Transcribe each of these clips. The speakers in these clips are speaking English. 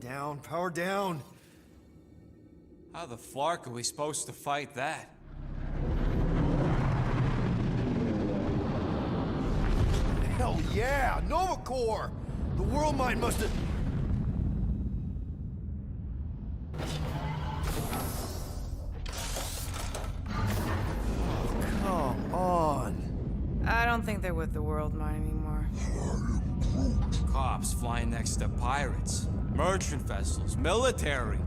down, power down. How the flark are we supposed to fight that? Hell yeah! Nova Corps! The world mind must have... Come on. I don't think they're with the world mine anymore. Cops flying next to pirates, merchant vessels, military.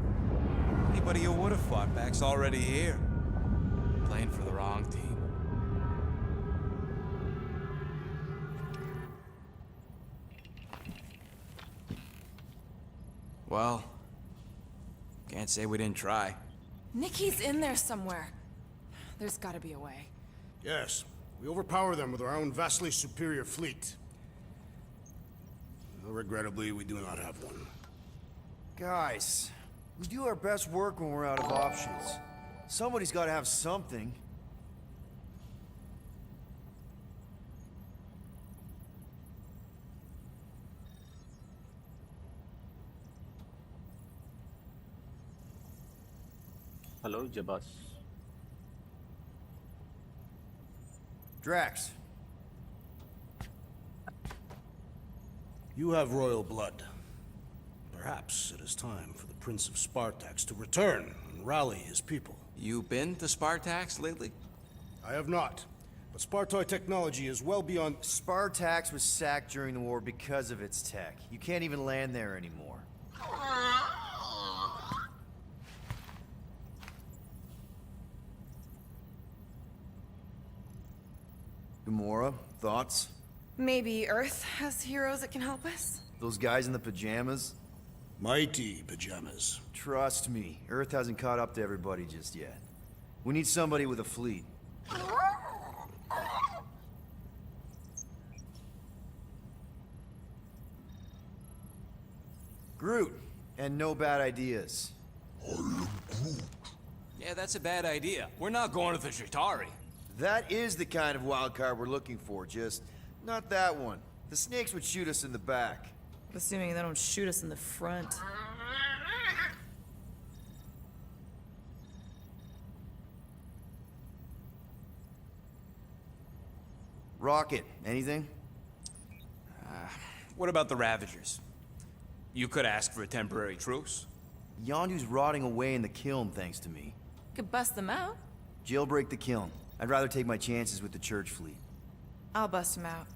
Anybody who would have fought back's already here. Playing for the wrong team. Well, can't say we didn't try. Nikki's in there somewhere. There's gotta be a way. Yes, we overpower them with our own vastly superior fleet. Regrettably, we do not have one. Guys, we do our best work when we're out of options. Somebody's got to have something. Hello, Jabas. Drax, You have royal blood. Perhaps it is time for the Prince of Spartax to return and rally his people. You been to Spartax lately? I have not, but Spartoi technology is well beyond... Spartax was sacked during the war because of its tech. You can't even land there anymore. Gamora, thoughts? Maybe Earth has heroes that can help us? Those guys in the pajamas? mighty pajamas. Trust me, Earth hasn't caught up to everybody just yet. We need somebody with a fleet. Groot, and no bad ideas. Yeah, that's a bad idea. We're not going to the Chitauri. That is the kind of wild card we're looking for, just not that one. The snakes would shoot us in the back. Assuming they don't shoot us in the front. Rocket, anything? What about the Ravagers? You could ask for a temporary truce. Yondu's rotting away in the kiln thanks to me. Could bust them out. Jailbreak the kiln. I'd rather take my chances with the church fleet. I'll bust them out.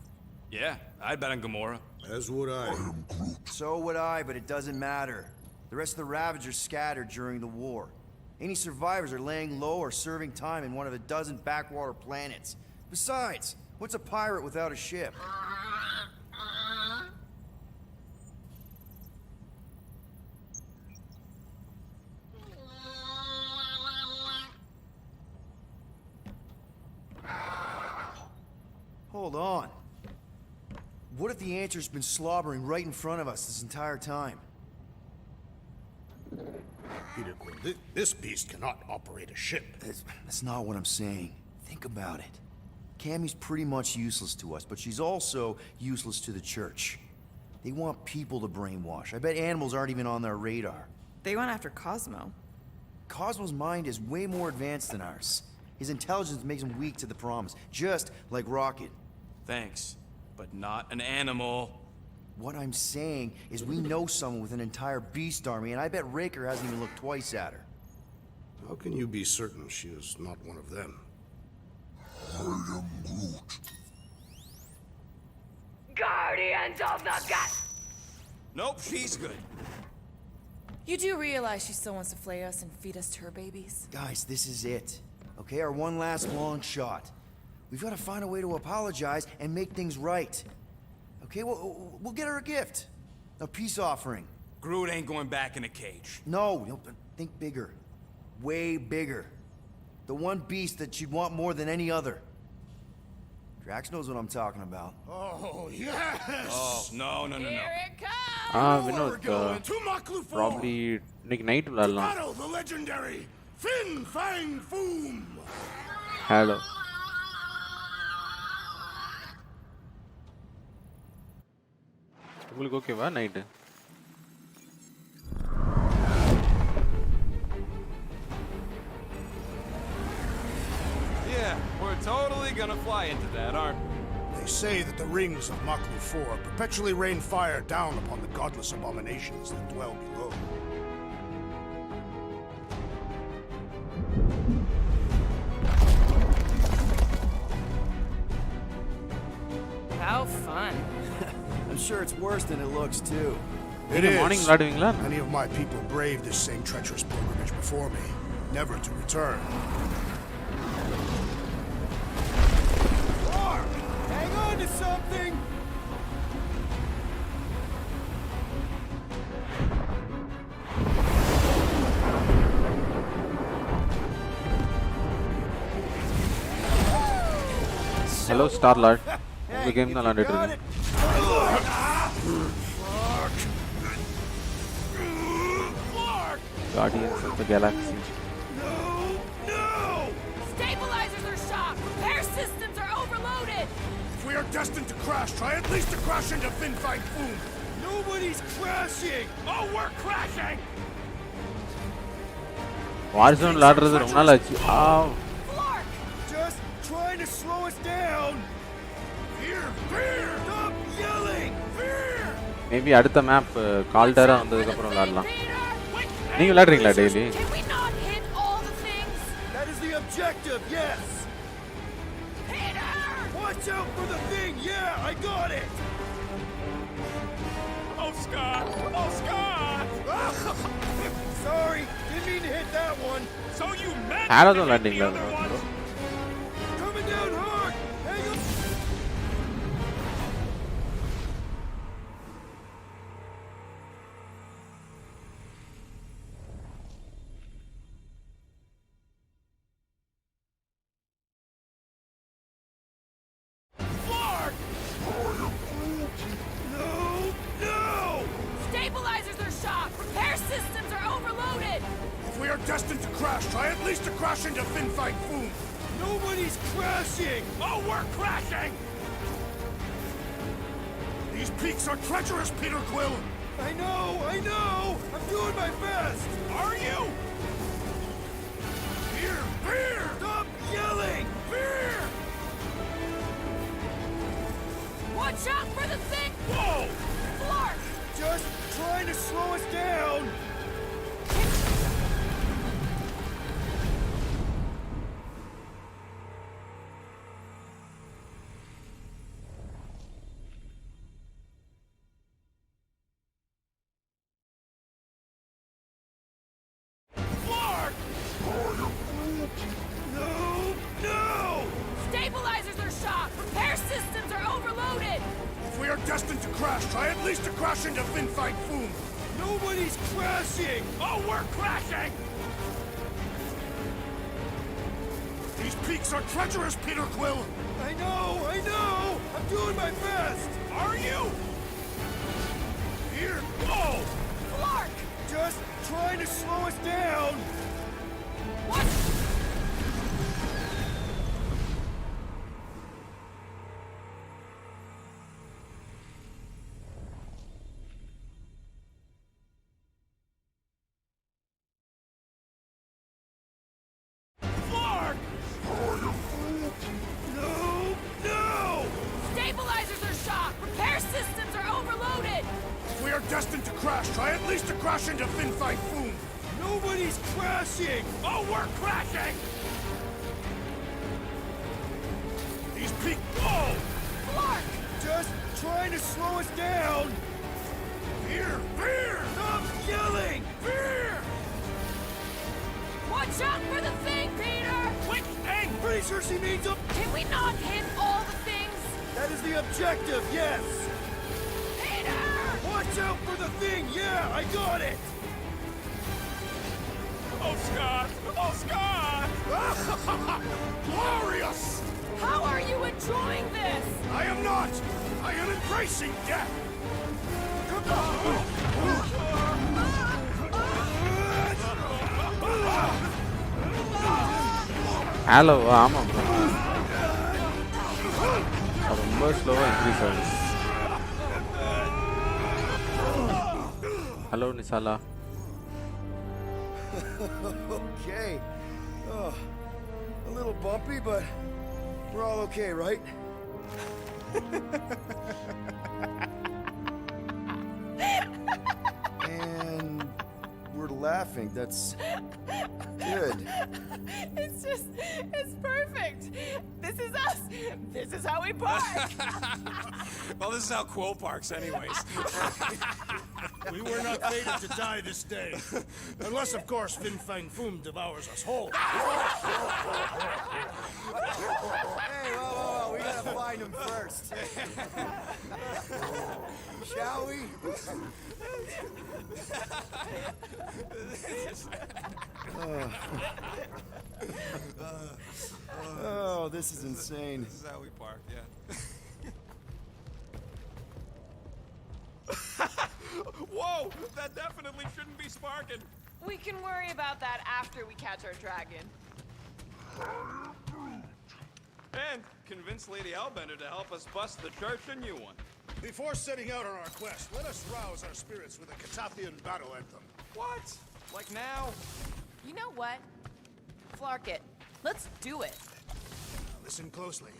Yeah, I'd bet on Gamora. As would I. So would I, but it doesn't matter. The rest of the Ravagers scattered during the war. Any survivors are laying low or serving time in one of a dozen backwater planets. Besides, what's a pirate without a ship? Hold on. What if the answer's been slobbering right in front of us this entire time? Peter Quill, this beast cannot operate a ship. That's not what I'm saying. Think about it. Cammy's pretty much useless to us, but she's also useless to the church. They want people to brainwash. I bet animals aren't even on their radar. They went after Cosmo. Cosmo's mind is way more advanced than ours. His intelligence makes him weak to the promise, just like Rocket. Thanks, but not an animal. What I'm saying is we know someone with an entire beast army, and I bet Raker hasn't even looked twice at her. How can you be certain she is not one of them? Guardians of the Gut! Nope, she's good. You do realize she still wants to flay us and feed us to her babies? Guys, this is it. Okay, our one last long shot. We've got to find a way to apologize and make things right. Okay, we'll get her a gift. A peace offering. Groot ain't going back in a cage. No, think bigger. Way bigger. The one beast that she'd want more than any other. Drax knows what I'm talking about. Oh, yes! Oh, no. Here it comes! We're Vinod, going to Maklufor! probably இன்னைக்கு night விளையாடலாம். Battle the legendary Fin Fang Foom! Hello. உங்களுக்கு ஓகேவா night? fly into that, aren't we? They say that the rings of Maklu 4 perpetually rain fire down upon the godless abominations that dwell below. How fun. I'm sure it's worse than it looks, too. It இந்த morning is. விளையாடுவீங்களா Many of my people braved this same treacherous pilgrimage before me, never to return. Hang on to something! Hello star lord உங்க game தான் விளையாண்டுட்டு Got இருக்கேன் it! Guardians of the galaxy Stabilizers are shot! Repair systems are overloaded! If we are destined to crash, try at least to crash into Fin Fang Foom. Nobody's crashing! Oh, we're crashing! வார்சோன் விளையாடுறது ரொம்ப நாள் ஆச்சு Clark! Just trying to slow us down! Fear! Stop yelling! Fear! Maybe அடுத்த map கால்டரா வந்ததுக்கப்புறம் விளையாடலாம் Peter! நீங்க விளையாடுறீங்களா daily Can we not hit all the things? That is the objective, yes! Peter! Watch out for the thing! Yeah, I got it! Oh, Scott! Oh, Scott! Sorry, didn't mean to hit that one. So you meant ஹேரோதும் to hit the விளையாண்டீங்களா other ones? Coming down hard! Hang on! Stabilizers are shot! Repair systems are overloaded! If we are destined to crash, try at least to crash into Fin Fang Foom. Nobody's crashing! Oh, we're crashing! These peaks are treacherous, Peter Quill! I know! I'm doing my best! Are you? Fear! Stop yelling! Fear! Watch out for the thing! Whoa! Clark! Just trying to slow us down! Clark! No! Stabilizers are shot! Repair systems are overloaded! If we are destined to crash, try at least to crash into Fin Fang Foom. Nobody's crashing! Oh, we're crashing! These peaks are treacherous, Peter Quill! I know! I'm doing my best! Are you? Here! Whoa! Clark! Just trying to slow us down! What? Clark! No! Stabilizers are shot! Repair systems are overloaded! If we are destined to crash, try at least to crash into Fin Fang Foom. Nobody's crashing! Oh, we're crashing! These peaks... Whoa! Clark! Just trying to slow us down! Fear! Stop yelling! Fear! Watch out for the thing, Peter! Which thing? Pretty sure she means up. Can we not hit all the things? That is the objective, yes! Peter! Watch out for the thing! Yeah, I got it! Oh, Scott! Oh, Scott! Glorious! How are you enjoying this? I am not! I am embracing death! Come on! Hello ஆமாம் ரொம்ப ஸ்லோவாக increase ஆகுது hello நிசாலா Okay. Oh, a little bumpy, but We're all okay, right? And we're laughing. That's good. It's perfect. This is us. This is how we park. Well, this is how Quill parks, anyways. We were not fated to die this day. Unless, of course, Fin Fang Foom devours us whole. Hey, whoa, we gotta find him first. Shall we? Oh, this is insane. This is how we park, yeah. Whoa! That definitely shouldn't be sparking. We can worry about that after we catch our dragon. And convince Lady Hellbender to help us bust the church a new one. Before setting out on our quest, let us rouse our spirits with a Catathian battle anthem. What? Like now? You know what? Flark it. Let's do it. Listen closely.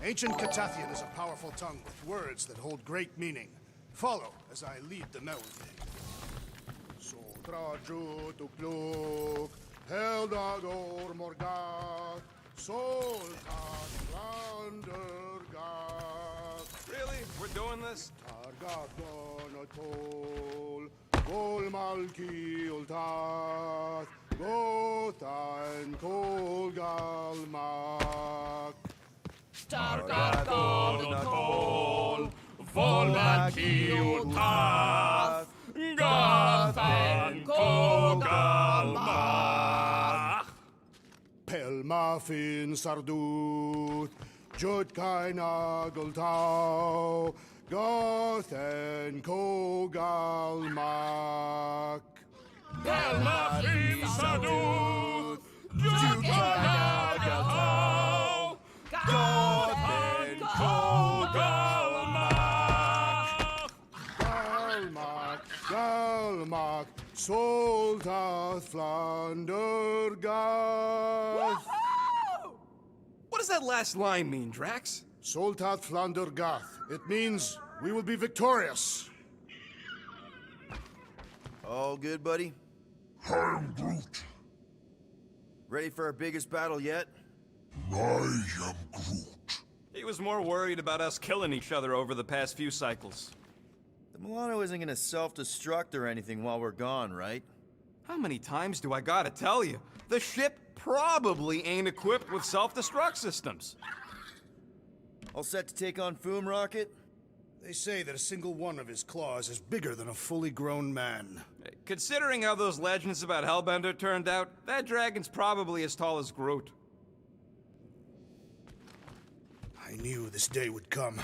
Ancient Catathian is a powerful tongue with words that hold great meaning. Follow as I lead the melody. Sotraju tukluk, Heldador Morgat, Soltat Landergat. Really? We're doing this? Targatonotol, Golmalki Ultat, Gotan Kolgalmak. Stargatonotol, Volmakiutas, Gathan Kogalmach. Pelmafin Sardut, Jutkaina Gultau, Gothen Kogalmak. Pelmafin Sardut, Jutkaina Gultau, Gothen Kogalmach. Galmak, Galmak, Soltath Flandergath. What does that last line mean, Drax? Soltath Flandergath. It means we will be victorious. All good, buddy? I'm Groot. Ready for our biggest battle yet? I am Groot. He was more worried about us killing each other over the past few cycles. The Milano isn't gonna self-destruct or anything while we're gone, right? How many times do I gotta tell you? The ship probably ain't equipped with self-destruct systems. All set to take on Foom Rocket? They say that a single one of his claws is bigger than a fully grown man. Considering how those legends about Hellbender turned out, that dragon's probably as tall as Groot. I knew this day would come.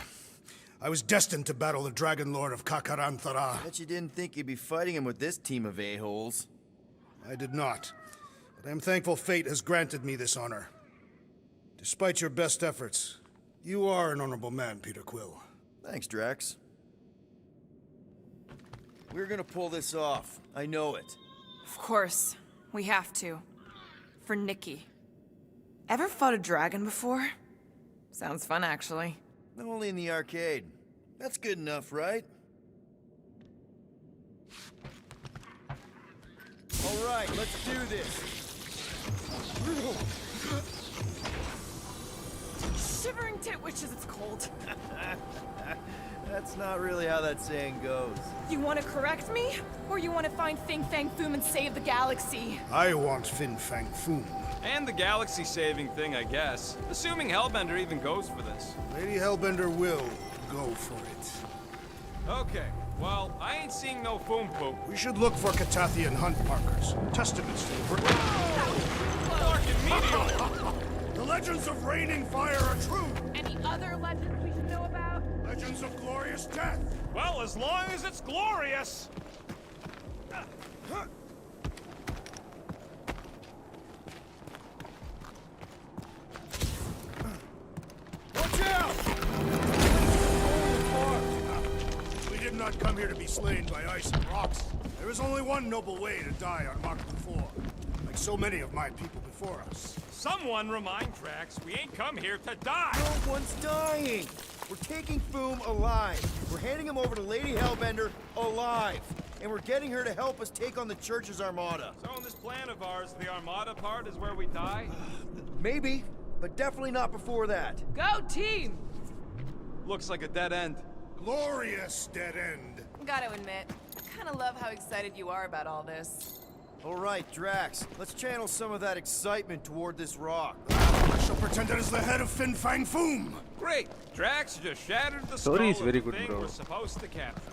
I was destined to battle the Dragon Lord of Kakaranthara. Bet you didn't think you'd be fighting him with this team of a-holes. I did not. But I am thankful fate has granted me this honor. Despite your best efforts, you are an honorable man, Peter Quill. Thanks, Drax. We're gonna pull this off. I know it. Of course. We have to. For Nikki. Ever fought a dragon before? Sounds fun, actually. Only in the arcade. That's good enough, right? All right, let's do this. Shivering tit witches, it's cold. That's not really how that saying goes. You want to correct me? Or you want to find Fin Fang Foom and save the galaxy? I want Fin Fang Foom. And the galaxy-saving thing, I guess. Assuming Hellbender even goes for this. Lady Hellbender will go for it. Okay, well, I ain't seeing no foom poop. We should look for Catathian hunt markers. Testaments to the... Fucking meteor! The legends of raining fire are true! Any other legends we should know about? Legends of glorious death! Well, as long as it's glorious! Watch out! We did not come here to be slain by ice and rocks. There is only one noble way to die on Mark IV. Like so many of my people before us. Someone remind Drax we ain't come here to die. No one's dying. We're taking Foom alive. We're handing him over to Lady Hellbender alive. And we're getting her to help us take on the Church's armada. So in this plan of ours, the Armada part is where we die? Maybe, but definitely not before that. Go team! Looks like a dead end. Glorious dead end. Gotta admit, I kinda love how excited you are about all this. All right, Drax, let's channel some of that excitement toward this rock. I shall pretend it is the head of Fin Fang Foom. Great! Drax just shattered the Story is skull very of the good, thing bro. we're supposed to capture.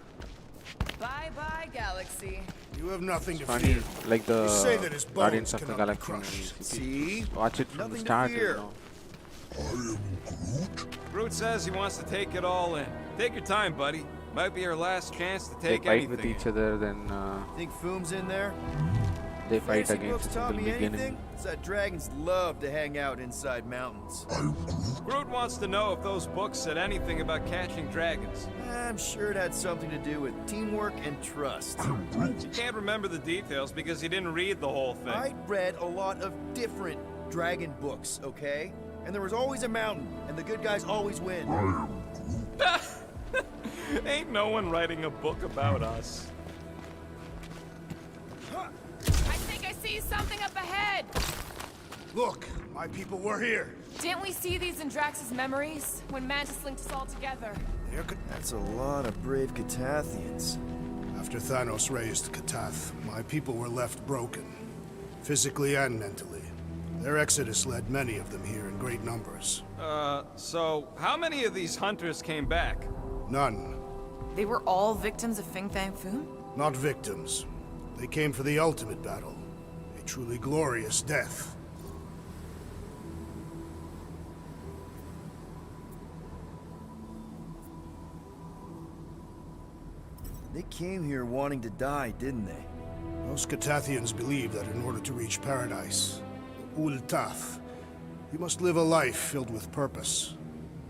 Bye-bye, Galaxy. You have nothing to Funny, fear. like the You say that his bones Guardians of the cannot be Galaxy crushed. movies. See? Watch it from the Nothing to start, you fear. know. I am Groot. Groot says he wants to take it all in. Take your time, buddy. Might be our last chance to They take fight anything with each in. other, then Think Foom's in there? they fight Fantasy books against a taught single me beginning. anything? It's that dragons love to hang out inside mountains. Groot wants to know if those books said anything about catching dragons. I'm sure it had something to do with teamwork and trust. You can't remember the details because you didn't read the whole thing. I read a lot of different dragon books, okay? And there was always a mountain, and the good guys always win. Ain't no one writing a book about us. I think I see something up ahead! Look, my people were here. Didn't we see these in Drax's memories? When Mantis linked us all together? There could... That's a lot of brave Catathians. After Thanos raised Katath, my people were left broken, physically and mentally. Their exodus led many of them here in great numbers. So how many of these hunters came back? None. They were all victims of Fin Fang Foom? Not victims. They came for the ultimate battle. A truly glorious death. They came here wanting to die, didn't they? Most Catathians believe that in order to reach paradise, Ultath, you must live a life filled with purpose.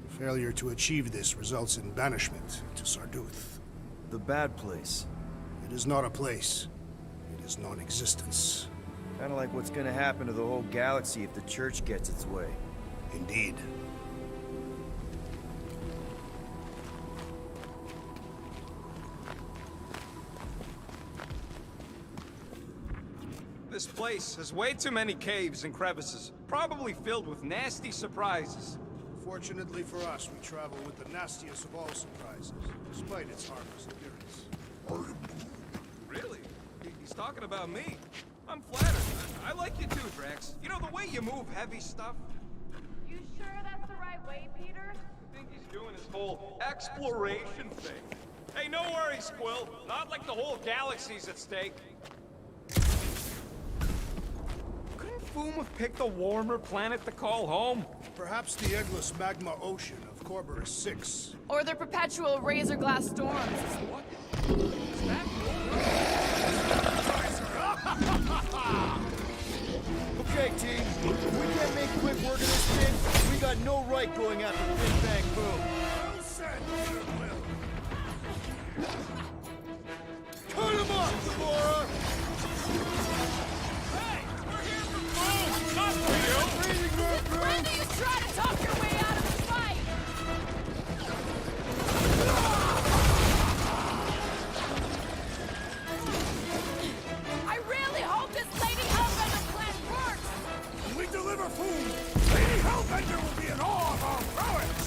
Failure to achieve this results in banishment to Sarduth. The bad place. It is not a place. It is non-existence. Kinda like what's gonna happen to the whole galaxy if the Church gets its way. Indeed. This place has way too many caves and crevices, probably filled with nasty surprises. Fortunately for us, we travel with the nastiest of all surprises, despite its harmless appearance. Really? He's talking about me. I'm flattered. I like you too, Drax. You know, the way you move heavy stuff. You sure that's the right way, Peter? I think he's doing his whole exploration thing. Hey, no worries, Quill. Not like the whole galaxy's at stake. Couldn't Foom have picked a warmer planet to call home? Perhaps the eggless magma ocean of Corborus 6. Or their perpetual razor glass storms. What? Is that Okay, team. If we can't make quick work of this thing, we got no right going after Fin Fang Foom. Well said, Peter Quill. Cut him off, Gamora! Hey, we're here for Foom, not for you! Breathing room, Since when do you try to talk your way out of the fight? I really hope this Lady Hellbender plan works! When we deliver food, Lady Hellbender will be in awe of our prowess.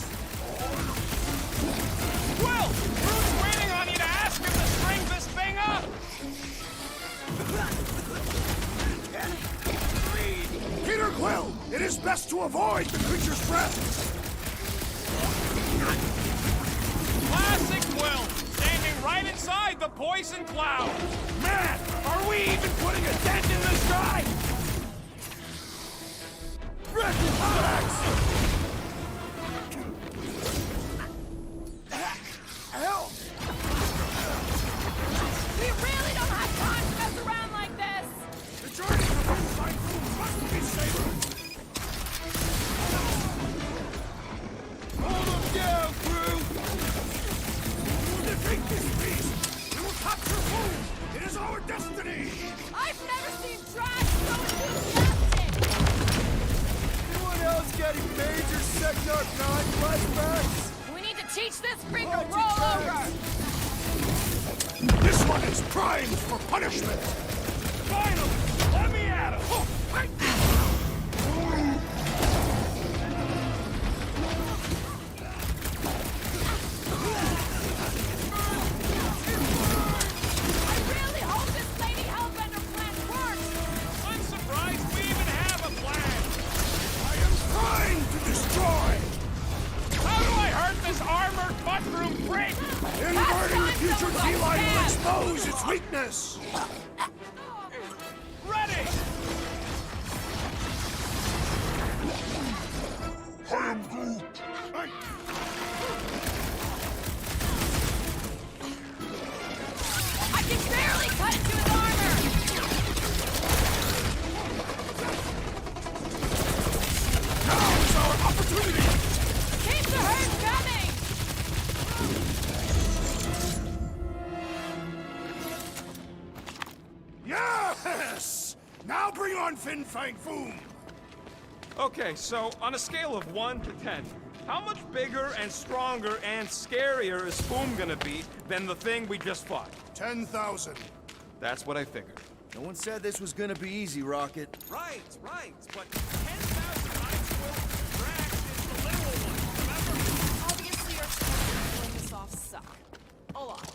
Quill! Groot's waiting on you to ask him to string this thing up! Peter Quill, it is best to avoid the creature's presence. Classic Quill! Standing right inside the poison cloud! Man, are we even putting a dent in the sky? We really don't have time to mess around like this! The journey to Finside Food must be savored. Hold him down, crew! We will defeat this beast. We will capture food. It is our destiny. I've never seen Drax so enthusiastic! Squad's getting major Sector 9 flashbacks! We need to teach this freak to roll over! This one is primed for punishment! Finally! Let me at him! Oh, I really hope this Lady Hellbender plan works! I'm surprised we even have a plan! I am trying to destroy! How do I hurt this armored mushroom freak? Inverting the future That's T-line will time to expose its weakness! Ready! I am Groot. I can barely cut into his armor! Now is our opportunity! Keep the herd coming! Yes! Now bring on Fin Fang Foom! Okay, so on a scale of 1 to 10, how much bigger and stronger and scarier is Boom gonna be than the thing we just fought? 10,000. That's what I figured. No one said this was gonna be easy, Rocket. Right, but 10,000 ice will Drax is the literal one, remember? Obviously, our chances of pulling this off suck. A lot.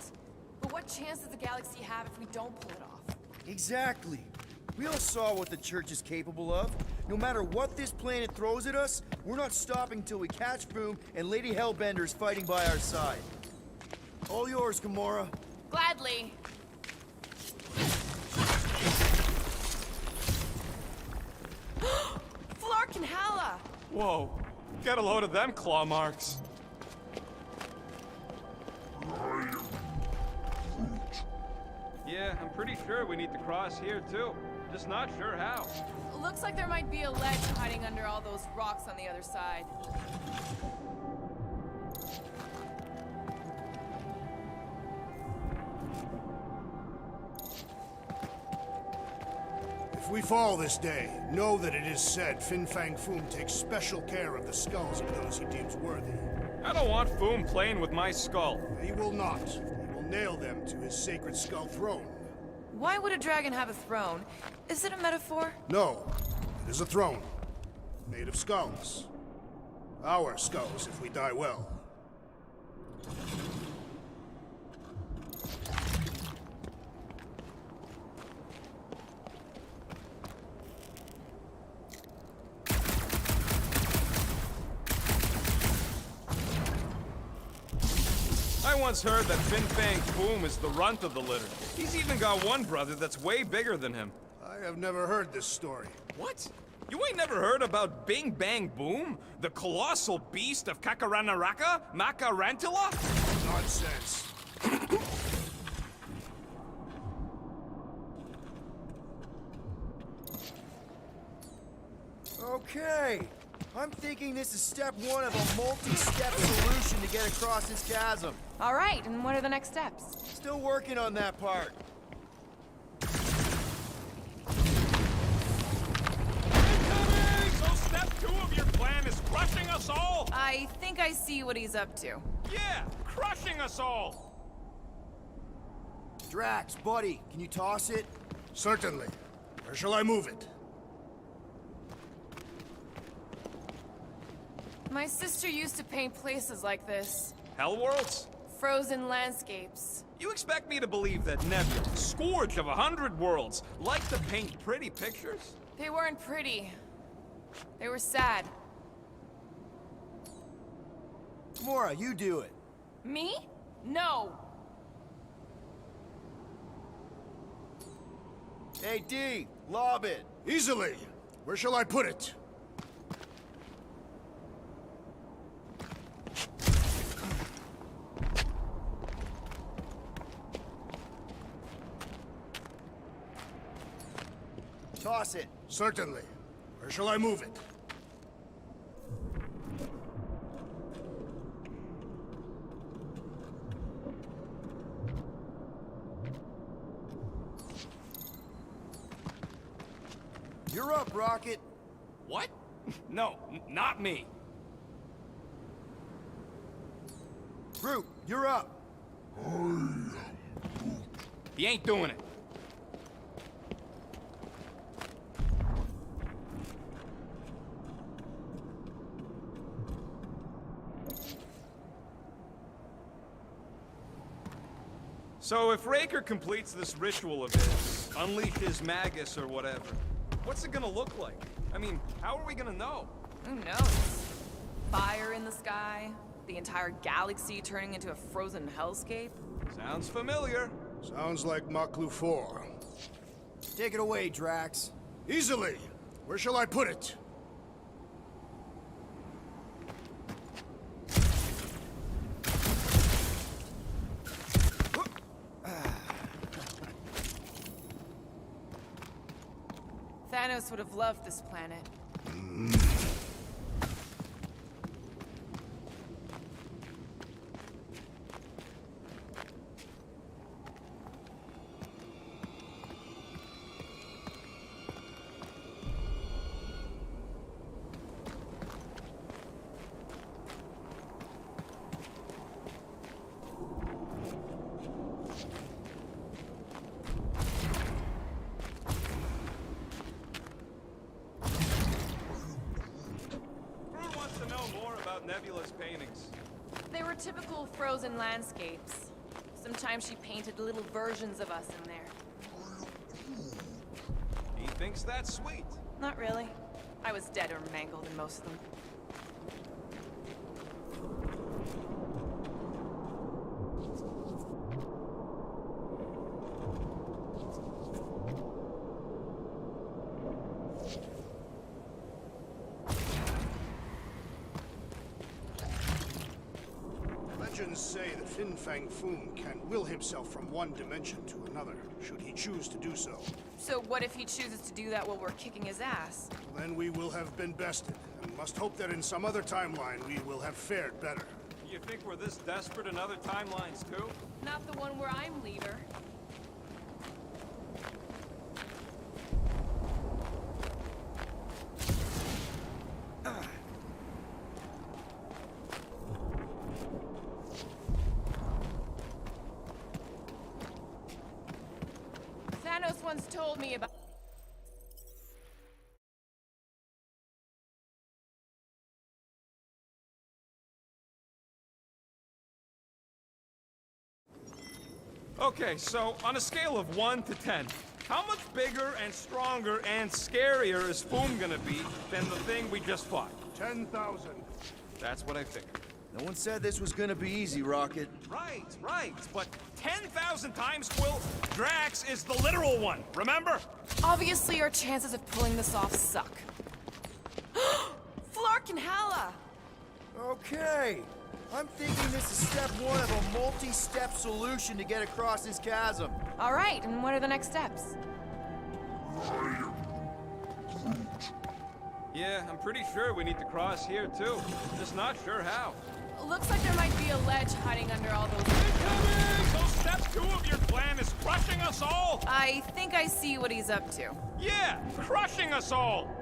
But what chance does the galaxy have if we don't pull it off? Exactly. We all saw what the Church is capable of. No matter what this planet throws at us, we're not stopping till we catch Boom and Lady Hellbender is fighting by our side. All yours, Gamora. Gladly. Flark and Hala! Whoa, get a load of them claw marks. Yeah, I'm pretty sure we need to cross here too. Just not sure how. Looks like there might be a ledge hiding under all those rocks on the other side. If we fall this day, know that it is said Fin Fang Foom takes special care of the skulls of those he deems worthy. I don't want Foom playing with my skull. He will not. He will nail them to his sacred skull throne. Why would a dragon have a throne? Is it a metaphor? No, it is a throne. Made of skulls. Our skulls if we die well. I once heard that Fin Fang Foom is the runt of the litter. He's even got one brother that's way bigger than him. I have never heard this story. What? You ain't never heard about Bing Bang Boom? The colossal beast of Kakaranaraka? Makarantula? Nonsense. Okay. I'm thinking this is step one of a multi-step solution to get across this chasm. All right, and what are the next steps? Still working on that part. Incoming! So step 2 of your plan is crushing us all? I think I see what he's up to. Yeah, crushing us all! Drax, buddy, can you toss it? Certainly. Where shall I move it? My sister used to paint places like this. Hellworlds? Frozen landscapes. You expect me to believe that Nebula, scourge of 100 worlds, liked to paint pretty pictures? They weren't pretty. They were sad. Gamora, you do it. Me? No. Hey, D, lob it. Easily. Where shall I put it? Toss it. Certainly. Where shall I move it? You're up, Rocket. What? No, not me. Groot, you're up. He ain't doing it. So if Raker completes this ritual of his, unleashes Magus or whatever, what's it gonna look like? I mean, how are we gonna know? Who knows? Fire in the sky? The entire galaxy turning into a frozen hellscape? Sounds familiar. Sounds like Maklu 4. Take it away, Drax. Easily. Where shall I put it? Thanos would have loved this planet. Nebula's paintings. They were typical frozen landscapes. Sometimes she painted little versions of us in there. He thinks that's sweet. Not really. I was dead or mangled in most of them. Legends say that Fin Fang Foom can will himself from one dimension to another, should he choose to do so. So what if he chooses to do that while we're kicking his ass? Then we will have been bested, and must hope that in some other timeline we will have fared better. You think we're this desperate in other timelines, too? Not the one where I'm leader. Thanos once told me about... Okay, so on a scale of 1 to 10, how much bigger and stronger and scarier is Foom gonna be than the thing we just fought? 10,000. That's what I figured. No one said this was gonna be easy, Rocket. Right, but 10,000 times, Quill, Drax is the literal one, remember? Obviously, our chances of pulling this off suck. Flark and Hala! Okay. I'm thinking this is step one of a multi-step solution to get across this chasm. All right, and what are the next steps? Yeah, I'm pretty sure we need to cross here, too. Just not sure how. Looks like there might be a ledge hiding under all those... Incoming! So step 2 of your plan is crushing us all? I think I see what he's up to. Yeah, crushing us all!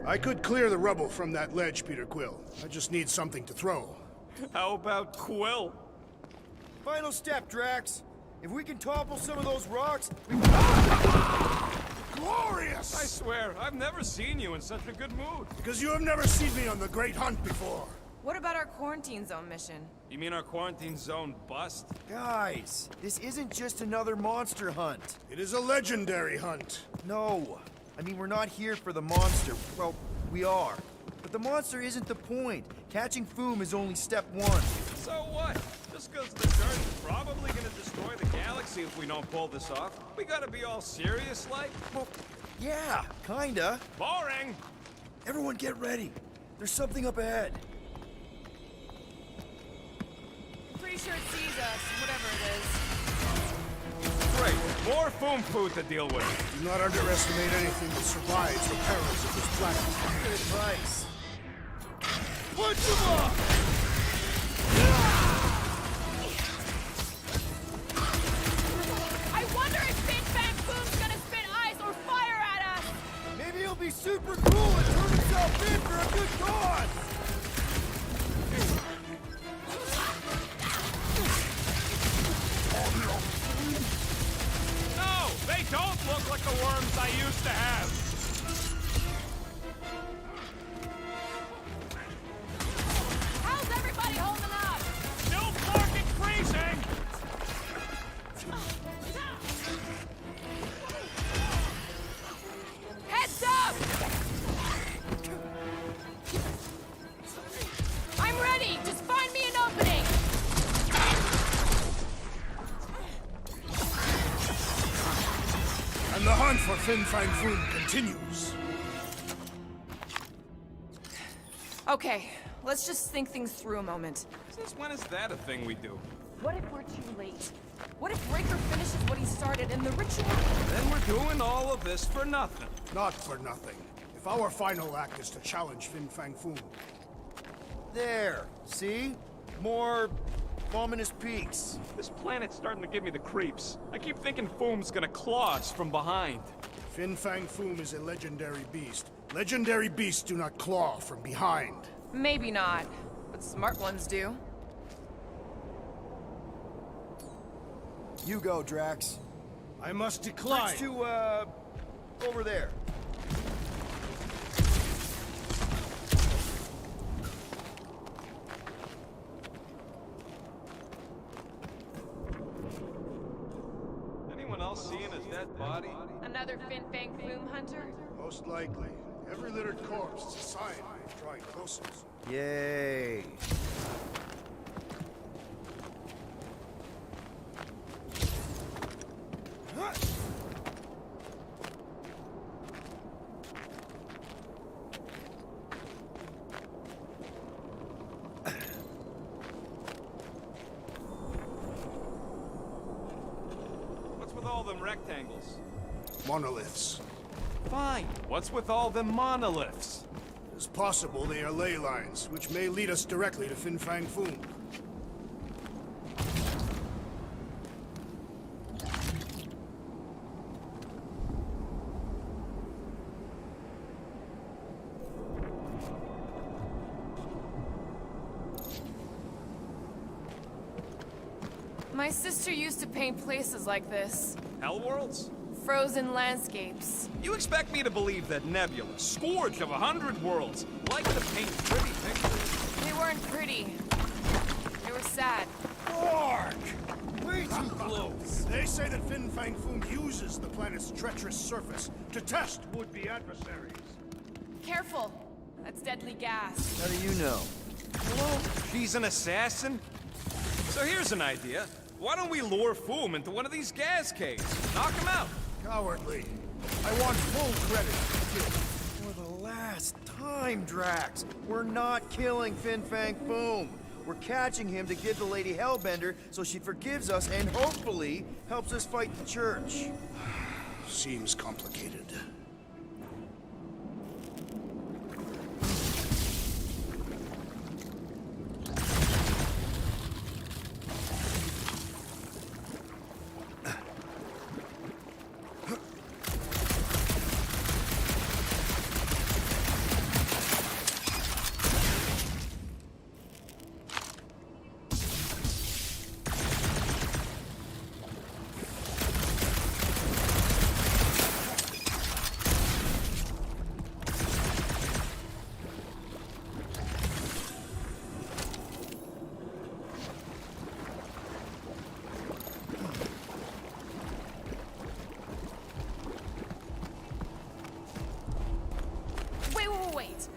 I could clear the rubble from that ledge, Peter Quill. I just need something to throw. How about Quill? Final step, Drax. If we can topple some of those rocks, we Glorious! I swear, I've never seen you in such a good mood. Because you have never seen me on the Great Hunt before. What about our quarantine zone mission? You mean our quarantine zone bust? Guys, this isn't just another monster hunt. It is a legendary hunt. No. I mean, we're not here for the monster. Well, we are. But the monster isn't the point. Catching Foom is only step one. So what? Just because the Earth's probably gonna destroy the galaxy if we don't pull this off, we gotta be all serious like? Well, yeah, kinda. Boring! Everyone get ready. There's something up ahead. Pretty sure it sees us, whatever it is. Great, more Foom food to deal with. Do not underestimate anything that survives the perils of this planet. Good advice. Punch him up! be super cool and turn himself in for a good cause! No, they don't look like the worms I used to have. How's everybody holding up? Still fucking freezing. Heads up! I'm ready! Just find me an opening! And the hunt for Fin Fang Foom continues. Okay, let's just think things through a moment. Since when is that a thing we do? What if we're too late? What if Breaker finishes what he started and the ritual... Then we're doing all of this for nothing. Not for nothing. If our final act is to challenge Fin Fang Foom, There, see? More ominous peaks. This planet's starting to give me the creeps. I keep thinking Foom's gonna claw us from behind. Fin Fang Foom is a legendary beast. Legendary beasts do not claw from behind. Maybe not, but smart ones do. You go, Drax. I must decline. Switch to, over there. Anyone else seeing his dead body? Another Fin Fang Foom hunter? Most likely. Every littered corpse is a sign of drawing closer. Yay. What's with all them rectangles? Monoliths. Fine. What's with all them monoliths? It's possible they are ley lines, which may lead us directly to Fin Fang Foom. My sister used to paint places like this. Hell worlds? Frozen landscapes. You expect me to believe that Nebula, scourge of 100 worlds, liked to paint pretty pictures? They weren't pretty. They were sad. Mark! Way too close! They say that Fin Fang Foom uses the planet's treacherous surface to test would-be adversaries. Careful. That's deadly gas. How do you know? Hello? She's an assassin? So here's an idea. Why don't we lure Foom into one of these gas caves? Knock him out. Cowardly. I want full credit for the last time, Drax. We're not killing Fin Fang Foom. We're catching him to give the Lady Hellbender so she forgives us and hopefully helps us fight the Church. Seems complicated. Wait.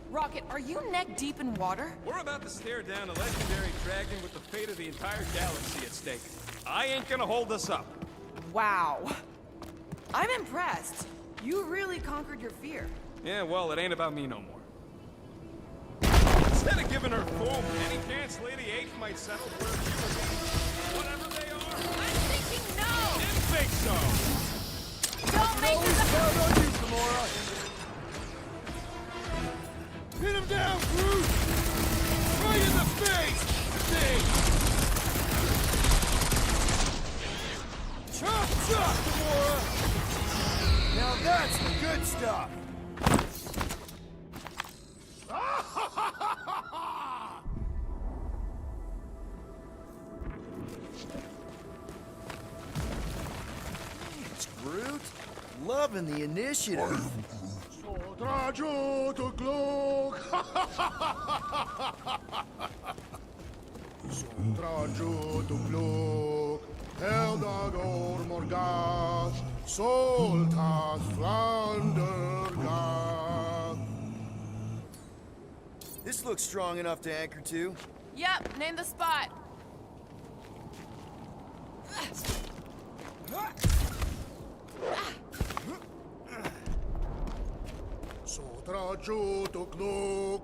Rocket, are you neck deep in water? We're about to stare down a legendary dragon with the fate of the entire galaxy at stake. I ain't gonna hold us up. Wow. I'm impressed. You really conquered your fear. Yeah, well, it ain't about me no more. Instead of giving her Foom, any chance Lady H might settle for a few whatever they are? I'm thinking no! Didn't think so. Don't make this Down on you, Gamora! Hit him down, Groot! Right in the face! Thing! Chop, chop, Gamora! Now that's the good stuff! loving the initiative. Sotrajo to Glock. Sotrajo to Glock. Eldagor Morgat. Soltas Flandergat. This looks strong enough to anchor to. Yep, name the spot. Sotrajo to Glock.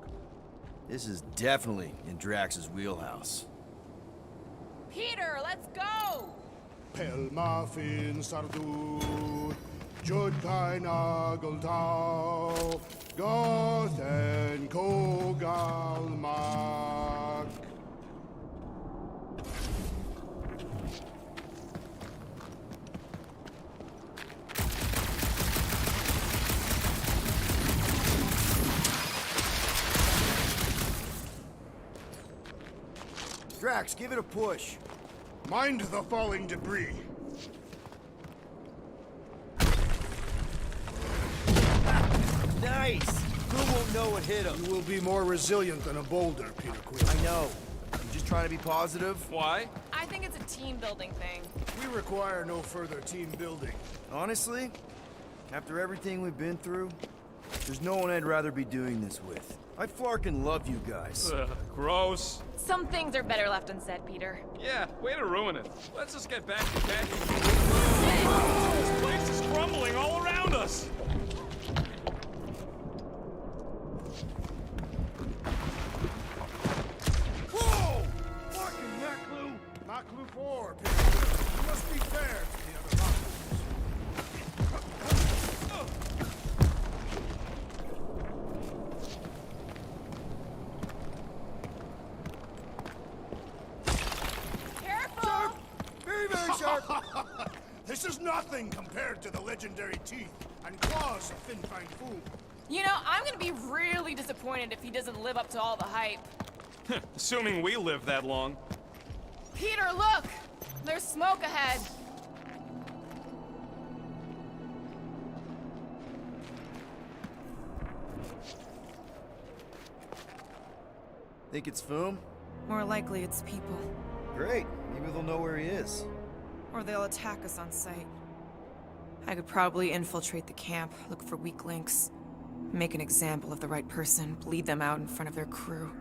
This is definitely in Drax's wheelhouse. Peter, let's go! Pelmafin Sardut. Judkai Nageltau. Gothen Kogalmak. Drax, give it a push. Mind the falling debris. Nice! Who won't know what hit him? You will be more resilient than a boulder, Peter Quill. I know. I'm just trying to be positive. Why? I think it's a team building thing. We require no further team building. Honestly, after everything we've been through, there's no one I'd rather be doing this with. I flarkin' love you guys. Ugh, gross. Some things are better left unsaid, Peter. Yeah, way to ruin it. Let's just get back to catching. This place is crumbling all around us. Whoa! Fucking Maklu! Maklu 4, Peter. You must be fair to the other Maklus. Careful! Very, very sharp. This is nothing compared to the legendary teeth and claws of Fin Fang Foom. You know, I'm gonna be really disappointed if he doesn't live up to all the hype. Assuming we live that long. Peter, look! There's smoke ahead. Think it's Foom? More likely it's people. Great. Maybe they'll know where he is. Or they'll attack us on sight. I could probably infiltrate the camp, look for weak links, make an example of the right person, bleed them out in front of their crew.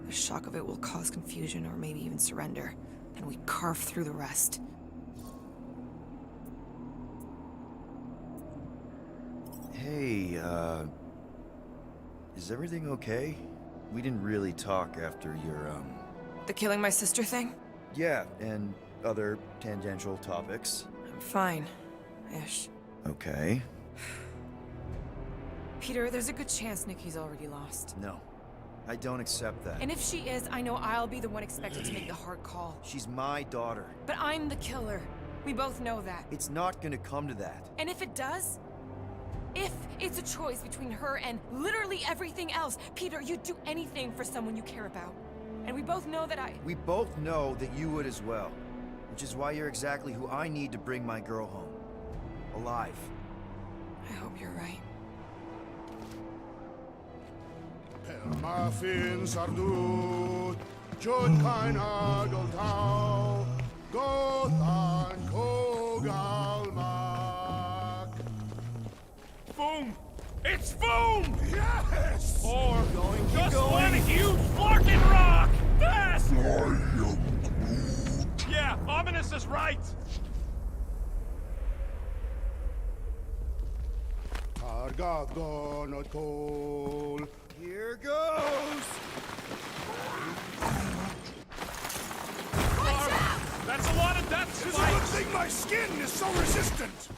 The shock of it will cause confusion or maybe even surrender. Then we carve through the rest. Hey, is everything okay? We didn't really talk after your, The killing my sister thing? yeah, and other tangential topics. I'm fine. Ish. Okay. Peter, there's a good chance Nikki's already lost. No, I don't accept that. And if she is, I know I'll be the one expected to make the hard call. She's my daughter. But I'm the killer. We both know that. It's not gonna come to that. And if it does? If it's a choice between her and literally everything else, Peter, you'd do anything for someone you care about. And we both know that We both know that you would as well. Which is why you're exactly who I need to bring my girl home. Alive. I hope you're right. Pelmafin Sardut. Judkai Nageltau. Gothan Kogalmak. Boom! It's boom! Yes! Or just going. one huge flarkin' rock! Fast! Yeah, Ominous is right! Targat Gonot Kol. Here goes! That's a lot of death It is a good spikes! thing my skin is so resistant!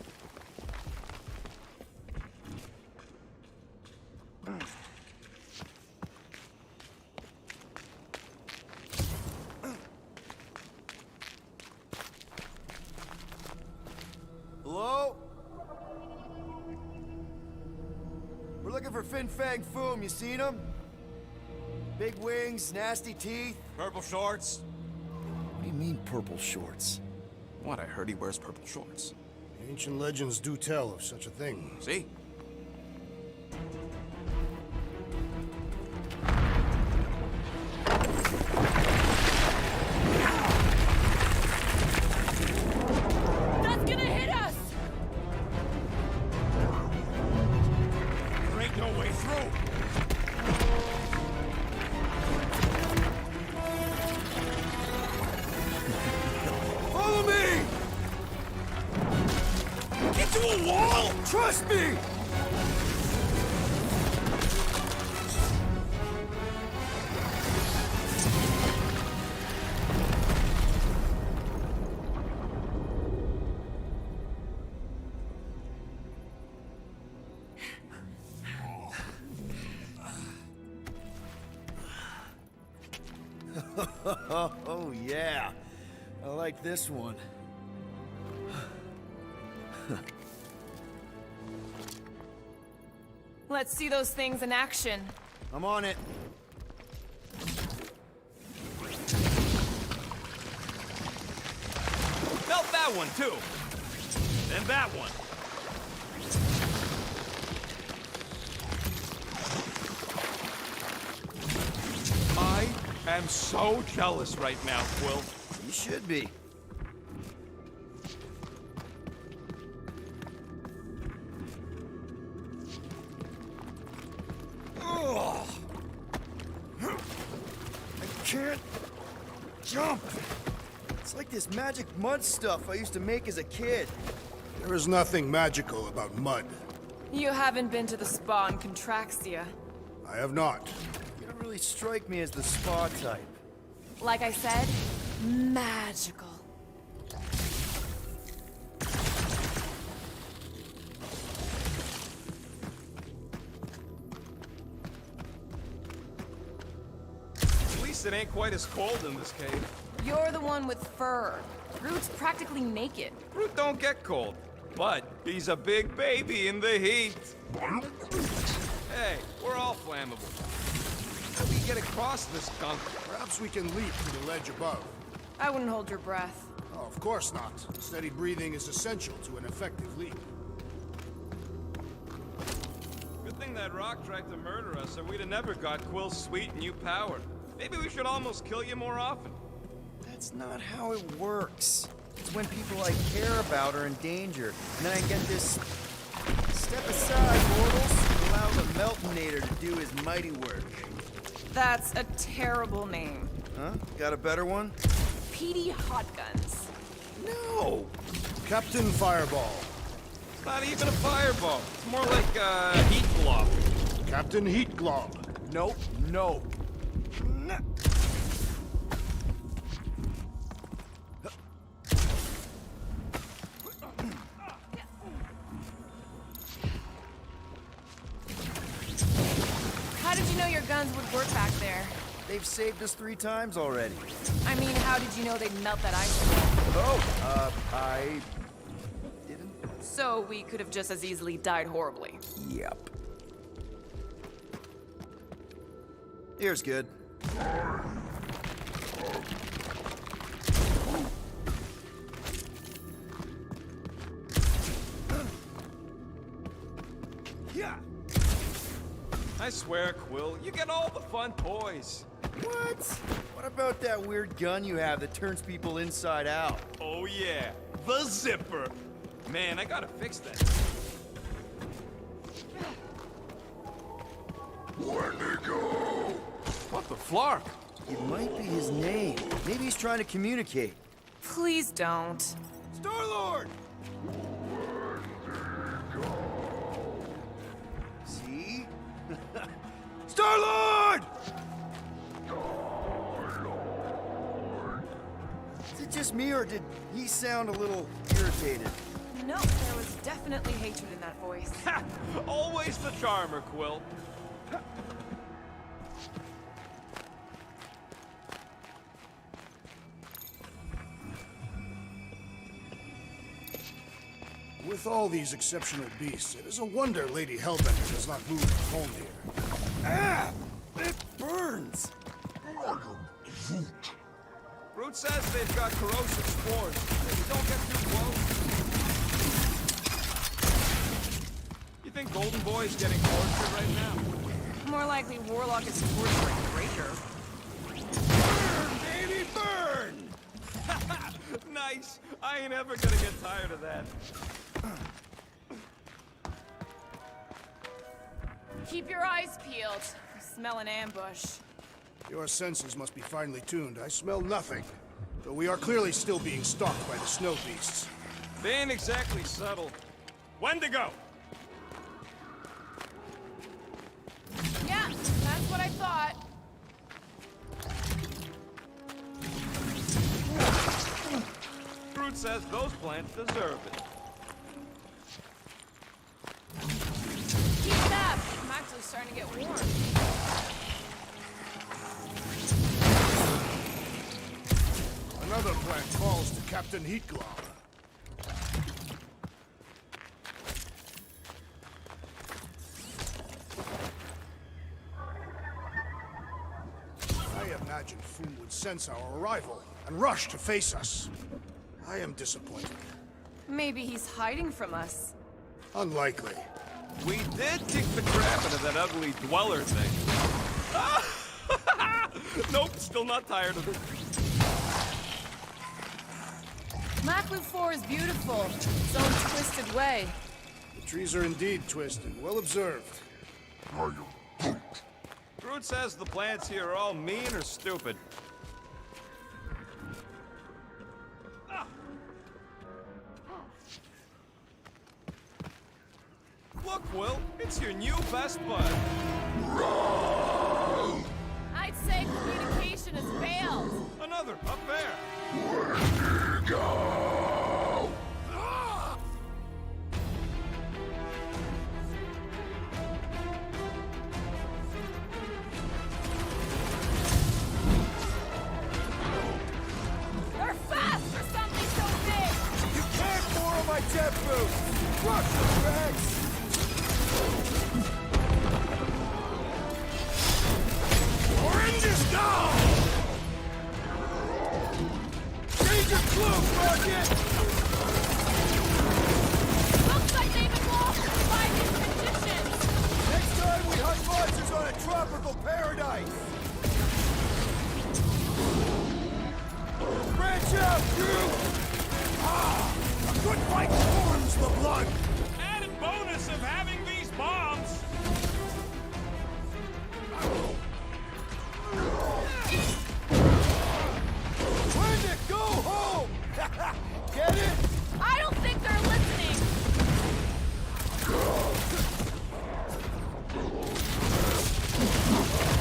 Hello? We're looking for Fin Fang Foom. You seen him? Big wings, nasty teeth. Purple shorts? What do you mean, purple shorts? What, I heard he wears purple shorts. Ancient legends do tell of such a thing. See? That's gonna hit us! There ain't no way through. Follow me! Into a wall! Trust me! Oh, yeah. I like this one. Let's see those things in action. I'm on it. Melt that one, too. And that one. I am so jealous right now, Quill. You should be. Ugh. I can't jump. It's like this magic mud stuff I used to make as a kid. There is nothing magical about mud. You haven't been to the spa in Contraxia. I have not. You don't really strike me as the spa type. Like I said, magical. At least it ain't quite as cold in this cave. You're the one with fur. Groot's practically naked. Groot don't get cold, but he's a big baby in the heat. Hey, we're all flammable. How do we get across this gunk? Perhaps we can leap to the ledge above. I wouldn't hold your breath. Oh, of course not. Steady breathing is essential to an effective leap. Good thing that rock tried to murder us, or we'd have never got Quill's sweet new power. Maybe we should almost kill you more often. That's not how it works. It's when people I care about are in danger, and then I get this... Step aside, mortals, and allow the Meltonator to do his mighty work. That's a terrible name. Huh? Got a better one? Petey Hot Guns. No! Captain Fireball. It's not even a fireball. It's more like a heat block. Captain Heat Glob. Nope, no. No. How did you know your guns would work back there? They've saved us 3 times already. I mean, how did you know they'd melt that ice? Oh, I... didn't? So we could have just as easily died horribly. Yep. Here's good. Yeah. I swear, Quill, you get all the fun toys. What? What about that weird gun you have that turns people inside out? Oh yeah, the zipper. Man, I gotta fix that. What the flark? It might be his name. Maybe he's trying to communicate. Please don't. Star-Lord! See? Star-Lord! Is it just me, or did he sound a little irritated? No, there was definitely hatred in that voice. Ha! Always the charmer, Quill. With all these exceptional beasts, it is a wonder Lady Hellbender does not move home here. Ah! It burns! Groot says they've got corrosive spores. Maybe don't get too close. You think Golden Boy is getting tortured right now? More likely Warlock is torturing Breaker. Burn, baby, burn! Nice. I ain't ever gonna get tired of that. Keep your eyes peeled. I smell an ambush. Your senses must be finely tuned. I smell nothing. Though we are clearly still being stalked by the snow beasts. They ain't exactly subtle. Wendigo! Yeah, that's what I thought. Groot says those plants deserve it. Keep it up. I'm actually starting to get warm. Another plant falls to Captain Heatglob. I imagined Foom would sense our arrival and rush to face us. I am disappointed. Maybe he's hiding from us. Unlikely. We did kick the crap out of that ugly dweller thing. Nope, still not tired of it. Maklu 4 is beautiful, its own twisted way. The trees are indeed twisted. Well observed. Groot says the plants here are all mean or stupid. Look, Will, it's your new best bud. I'd say communication has failed. Another, up there. They're fast for something so big! You can't borrow my jet boots! Rush the Rex! Orange is down! Change your cloak, Rocket! Looks like they've evolved by these conditions! Next time we hunt monsters on a tropical paradise! Branch out, Groot! A good fight warms the blood! Added bonus of having these bombs. When to go home! Get it? I don't think they're listening!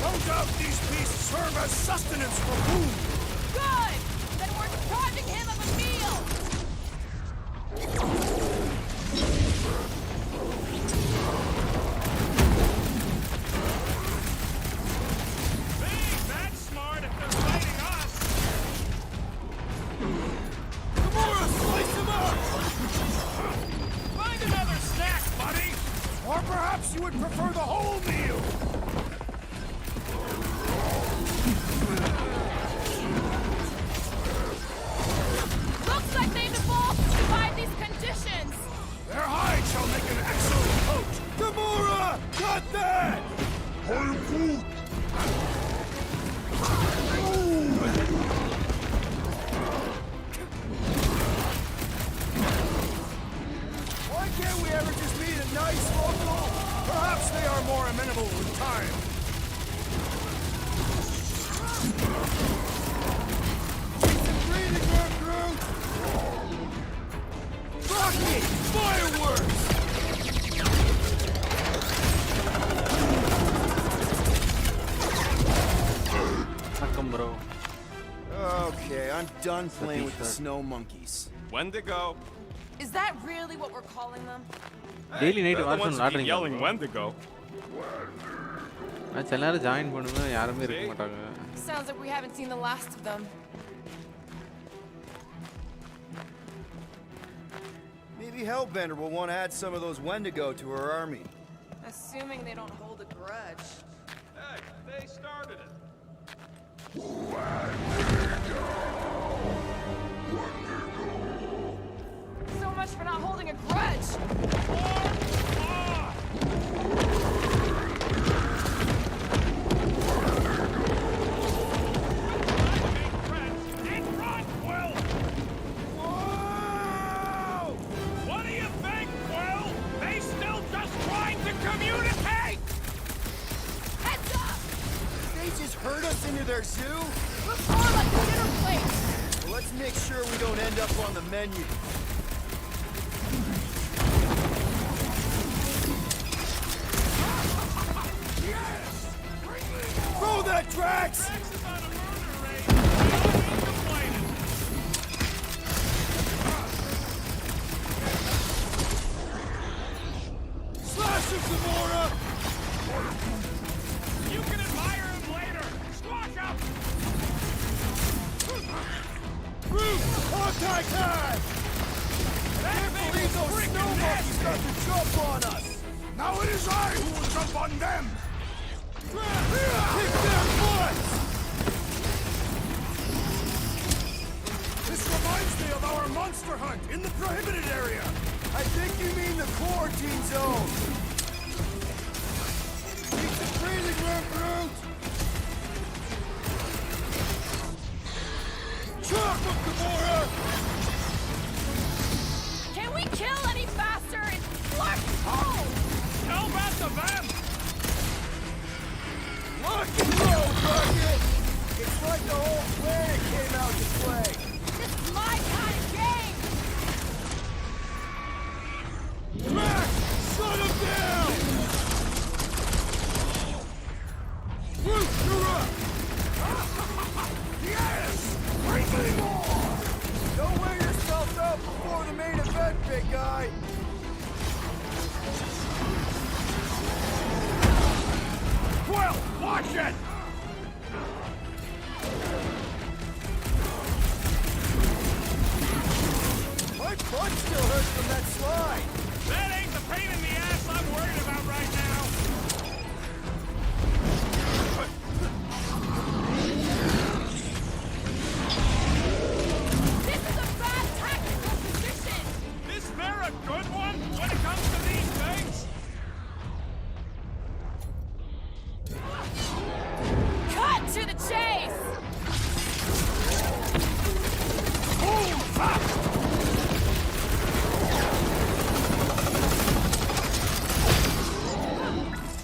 No doubt these beasts serve as sustenance for Boom! Good! Then we're depriving him of a meal! They ain't that smart if they're fighting us. Gamora, slice him up! Find another snack, buddy. Or perhaps you would prefer the whole meal! Looks like they've evolved to survive these conditions! Their hide shall make an excellent coat! Gamora! Got that! I'm Groot. Why can't we ever just meet a nice local? Perhaps they are more amenable with time. Decent breathing room, Groot! Rocket! Fireworks! வணக்கம் bro. Okay, I'm done playing with the snow monkeys. Wendigo. Is that really what we're calling them? Daily night They're the watch ones who keep விளாடுறீங்க yelling Wendigo. நான் சில நேரம் join பண்ணுவேன், யாருமே இருக்க See? மாட்டாங்க. Sounds like we haven't seen the last of them. Maybe Hellbender will want to add some of those Wendigo to her army. Assuming they don't hold a grudge. Hey, they started it. So much for not holding a grudge! War on! here there, Zoo? Looks more like a dinner plate. Well, let's make sure we don't end up on the menu. Throw that, Drax! Slash him, Gamora! You can admire him later. Squash up. Groot! Contact time! Can't believe those snow monkeys got to jump on us! Now it is I who will jump on them! Kick their butts! This reminds me of our monster hunt in the prohibited area! I think you mean the quarantine zone! Need some breathing room, Groot! Chop him, Gamora! Can we kill any faster? It's fucking cold. Tell that to them. Rock and roll, Rocket! It's like the whole planet came out to play! This is my kind of game. Drax! Shut him down! Groot, you're up! Yes! Bring me more! Don't wear yourself out before the main event, big guy! Quill, watch it. My butt still hurts from that slide! That ain't the pain in the ass I'm worried about right now. This is a bad tactical position. Is there a good one when it comes to these things? Cut to the chase.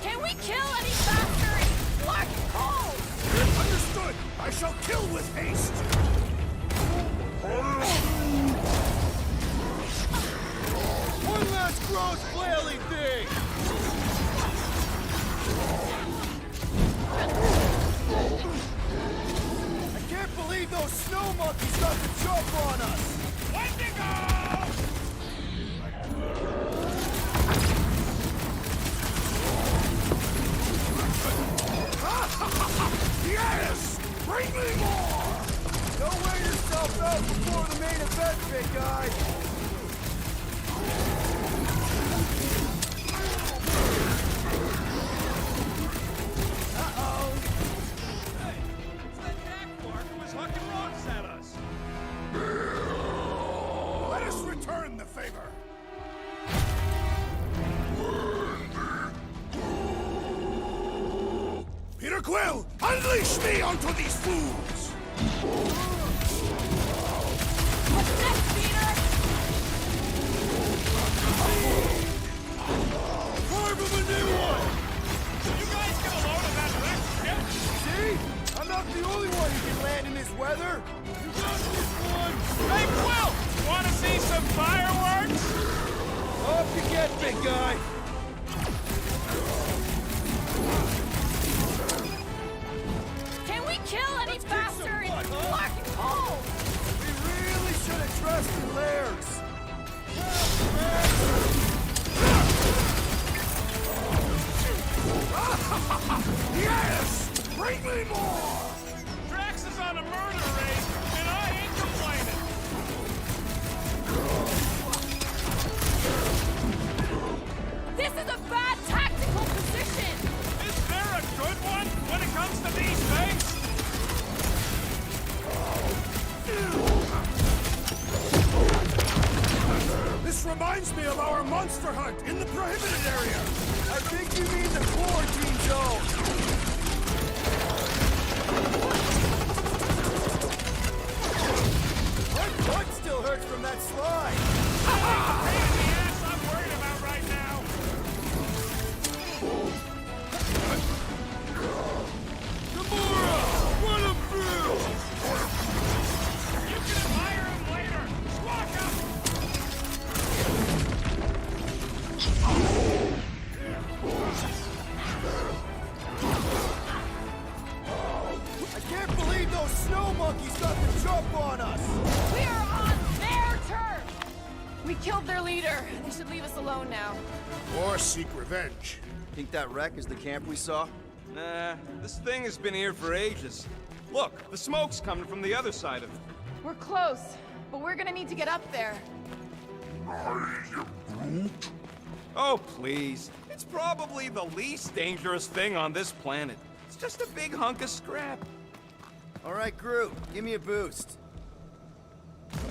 Can we kill any faster? It's fucking cold. Understood! I shall kill with haste! One last gross flailing thing! I can't believe those snow monkeys got to jump on us! Wendigo! Yes! Bring me more! Don't wear yourself out before the main event, big guy! Uh-oh! Hey, it's that jackbark who was hucking rocks at us. Let us return the favor! Peter Quill, unleash me onto these fools! What's next, Peter? Carve him a new one! You guys get a load of that wreck ship? See? I'm not the only one who can land in this weather! You got this one! Hey, Quill! Want to see some fireworks? Up you get, big guy! Can we kill any faster? It's fucking cold. We really should have trusted Lairs! Yes! Bring me more! Drax is on a murder raid, and I ain't complaining. This is a bad tactical position. Is there a good one when it comes to these things? This reminds me of our monster hunt in the prohibited area! I think you mean the quarantine zone! My butt still hurts from that slide! Pain in the ass I'm worried about right now. Gamora! killed their leader. They should leave us alone now. Or seek revenge. Think that wreck is the camp we saw? Nah, this thing has been here for ages. Look, the smoke's coming from the other side of it. We're close, but we're gonna need to get up there. Oh, please. It's probably the least dangerous thing on this planet. It's just a big hunk of scrap. All right, Groot, give me a boost.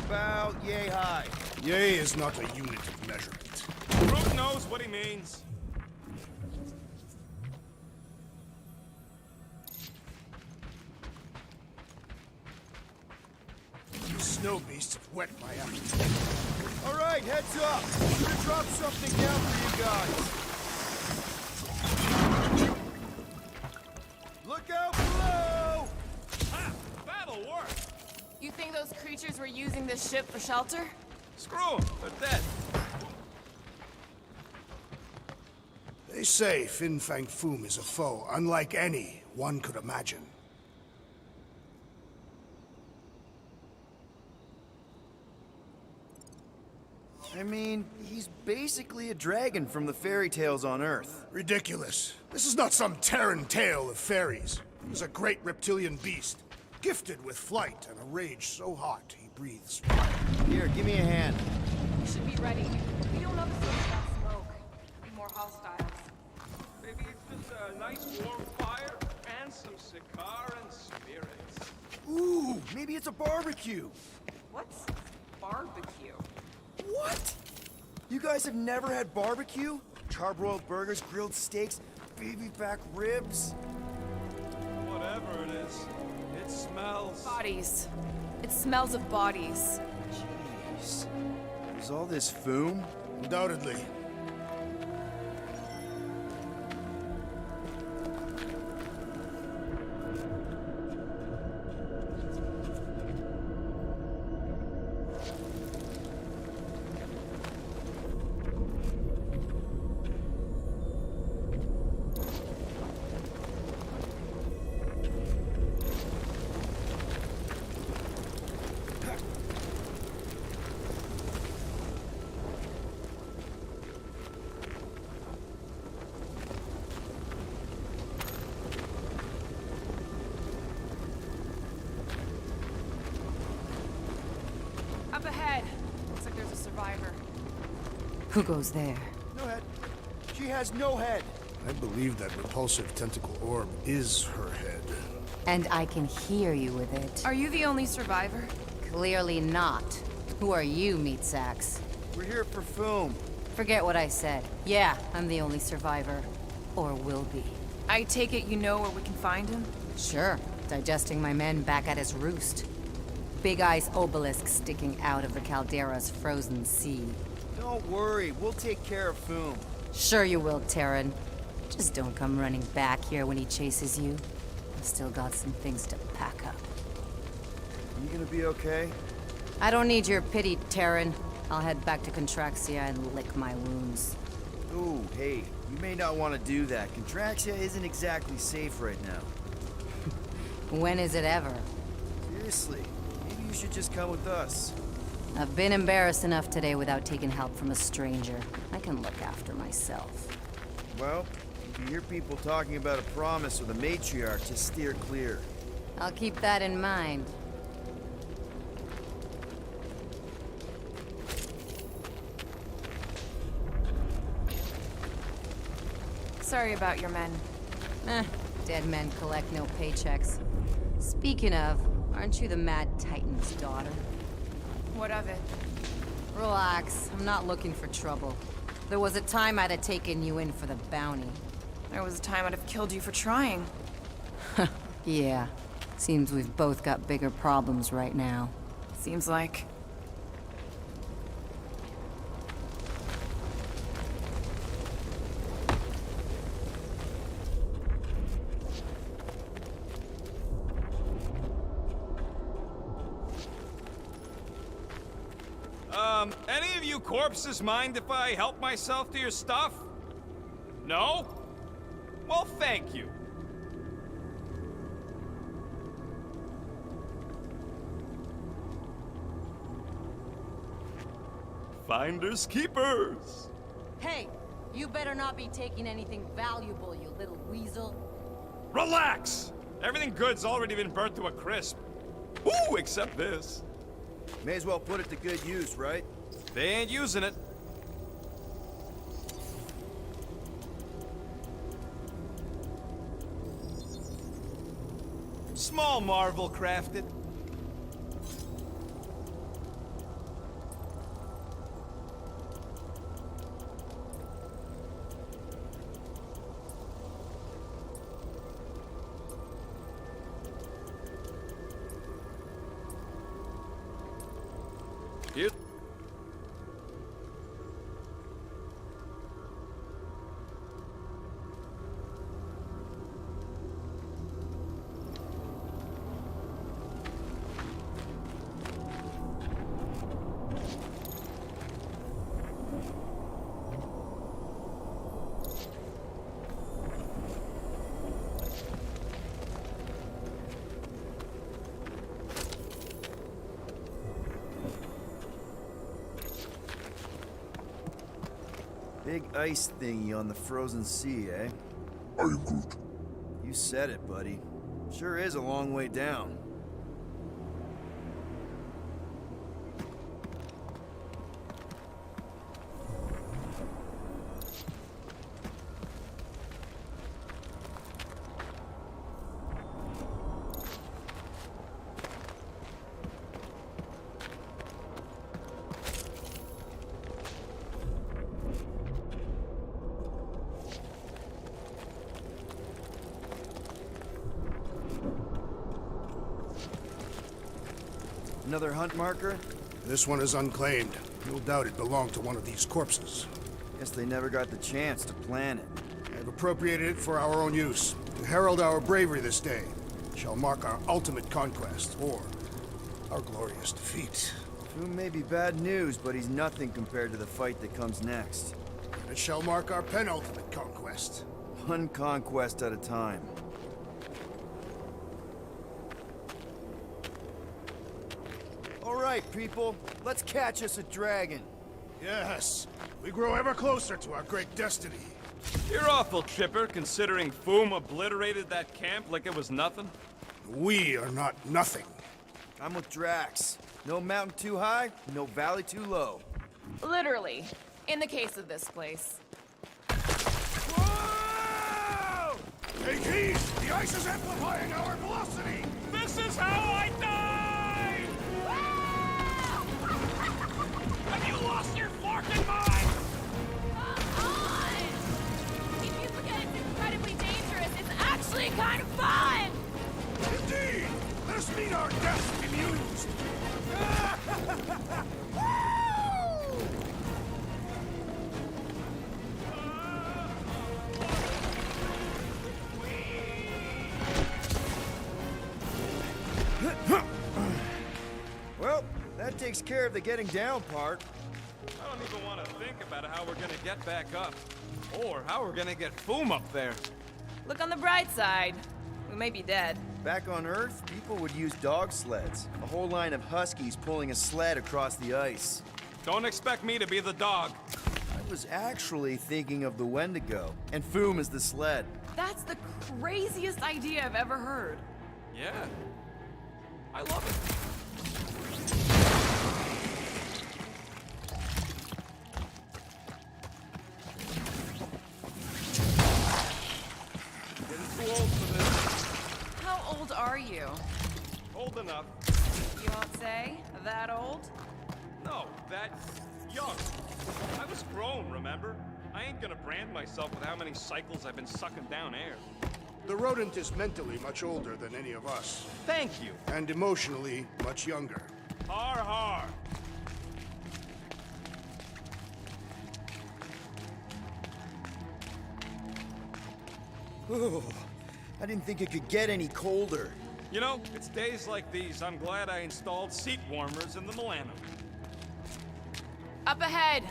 About yay high. Yay is not a unit of measurement. Groot knows what he means. These snow beasts have whet my appetite. All right, heads up. I'm gonna drop something down for you guys. Look out below! Ha! That'll work! You think those creatures were using this ship for shelter? Screw them, they're dead. They say Fin Fang Foom is a foe unlike any one could imagine. I mean, he's basically a dragon from the fairy tales on Earth. Ridiculous. This is not some Terran tale of fairies. He's a great reptilian beast, gifted with flight and a rage so hot he breathes fire. Here, give me a hand. We should be ready. We don't know the source of that smoke. Be more hostiles. Maybe it's just a nice warm fire and some Sakaran spirits. Ooh, maybe it's a barbecue. What's barbecue? What? You guys have never had barbecue? Charbroiled burgers, grilled steaks, baby back ribs? Whatever it is, it smells. Bodies. It smells of bodies. Jeez. Is all this foom? Undoubtedly. Up ahead. Looks like there's a survivor. Who goes there? No head. She has no head. I believe that repulsive tentacle orb is her head. And I can hear you with it. Are you the only survivor? Clearly not. Who are you, meat sacks? We're here for foom. Forget what I said. Yeah, I'm the only survivor. Or will be. I take it you know where we can find him? Sure. Digesting my men back at his roost. Big Eye's obelisk sticking out of the Caldera's frozen sea. Don't worry, we'll take care of foom. Sure you will, Terran. Just don't come running back here when he chases you. I've still got some things to pack up. You gonna be okay? I don't need your pity, Terran. I'll head back to Contraxia and lick my wounds. Ooh, hey, you may not want to do that. Contraxia isn't exactly safe right now. When is it ever? Seriously, maybe you should just come with us. I've been embarrassed enough today without taking help from a stranger. I can look after myself. Well, if you hear people talking about a promise with a matriarch, just steer clear. I'll keep that in mind. Sorry about your men. Dead men collect no paychecks. Speaking of, aren't you the Mad Titan's daughter? What of it? Relax, I'm not looking for trouble. There was a time I'd have taken you in for the bounty. There was a time I'd have killed you for trying. Yeah, seems we've both got bigger problems right now. Seems like. Any of you corpses mind if I help myself to your stuff? No? Well, thank you. Finders keepers. Hey, you better not be taking anything valuable, you little weasel. Relax! Everything good's already been burnt to a crisp. Ooh, except this. May as well put it to good use, right? They ain't using it. Small marvel crafted. Here. Big ice thingy on the frozen sea, eh? I am Groot. You said it, buddy. Sure is a long way down. Another hunt marker? This one is unclaimed. No doubt it belonged to one of these corpses. Guess they never got the chance to plant it. I've appropriated it for our own use, to herald our bravery this day. It shall mark our ultimate conquest, or our glorious defeat. Foom may be bad news, but he's nothing compared to the fight that comes next. And it shall mark our penultimate conquest. One conquest at a time. All right, people. Let's catch us a dragon. Yes, we grow ever closer to our great destiny. You're awful chipper, considering Foom obliterated that camp like it was nothing. We are not nothing. I'm with Drax. No mountain too high, no valley too low. Literally. In the case of this place. Whoa! Take heed! The ice is amplifying our velocity! This is how I die! Have you lost your forking mind? Come on! If you forget it's incredibly dangerous, it's actually kind of fun! Indeed! Let us meet our deaths bemused! Well, that takes care of the getting down part. I don't even want to think about how we're gonna get back up. Or how we're gonna get Foom up there. Look on the bright side. We may be dead. Back on Earth, people would use dog sleds. A whole line of huskies pulling a sled across the ice. Don't expect me to be the dog. I was actually thinking of the Wendigo, and Foom is the sled. That's the craziest idea I've ever heard. Yeah. I love it. Getting too old for this. How old are you? Old enough. You won't say? That old? No, that's young. I was grown, remember? I ain't gonna brand myself with how many cycles I've been sucking down air. The rodent is mentally much older than any of us, Thank you. and emotionally much younger. Har har. Ooh, I didn't think it could get any colder. You know, it's days like these I'm glad I installed seat warmers in the Milano. Up ahead.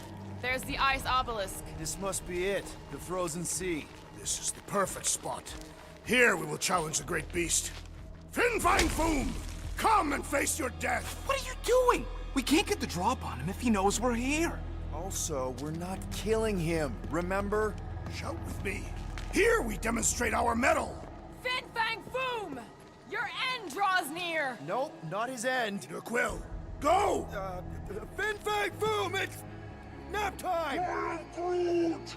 There's the ice obelisk. This must be it, the frozen sea. This is the perfect spot. Here we will challenge the great beast. Fin-Fang Foom! Come and face your death! What are you doing? We can't get the drop on him if he knows we're here. Also, we're not killing him, remember? Shout with me. Here we demonstrate our mettle. Fin Fang Foom! Your end draws near! Nope, not his end. Peter Quill, go! Fin Fang Boom, it's nap time!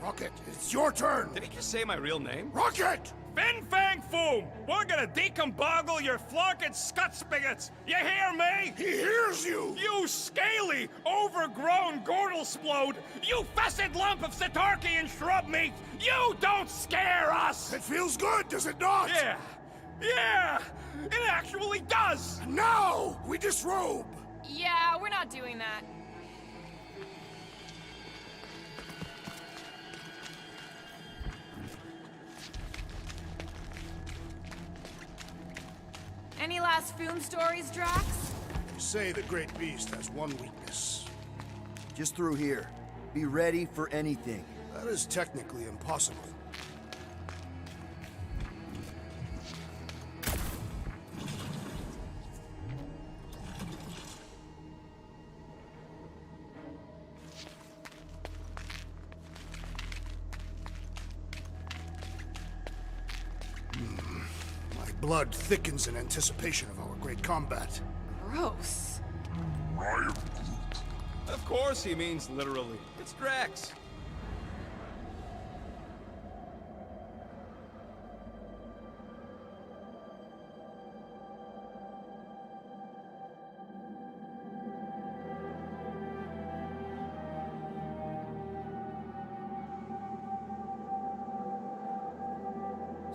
Rocket, it's your turn. Did he just say my real name? Rocket! Fin Fang Foom! We're gonna decomboggle your flunking scut spigots! You hear me? He hears you! You scaly, overgrown gordlesplode! You fessed lump of Satarkian shrub meat! You don't scare us! It feels good, does it not? Yeah! Yeah! It actually does! Now, we disrobe! Yeah, we're not doing that. Any last Foom stories, Drax? You say the great beast has one weakness. Just through here. Be ready for anything. That is technically impossible. My blood thickens in anticipation of our great combat. Gross. Of course he means literally. It's Drax.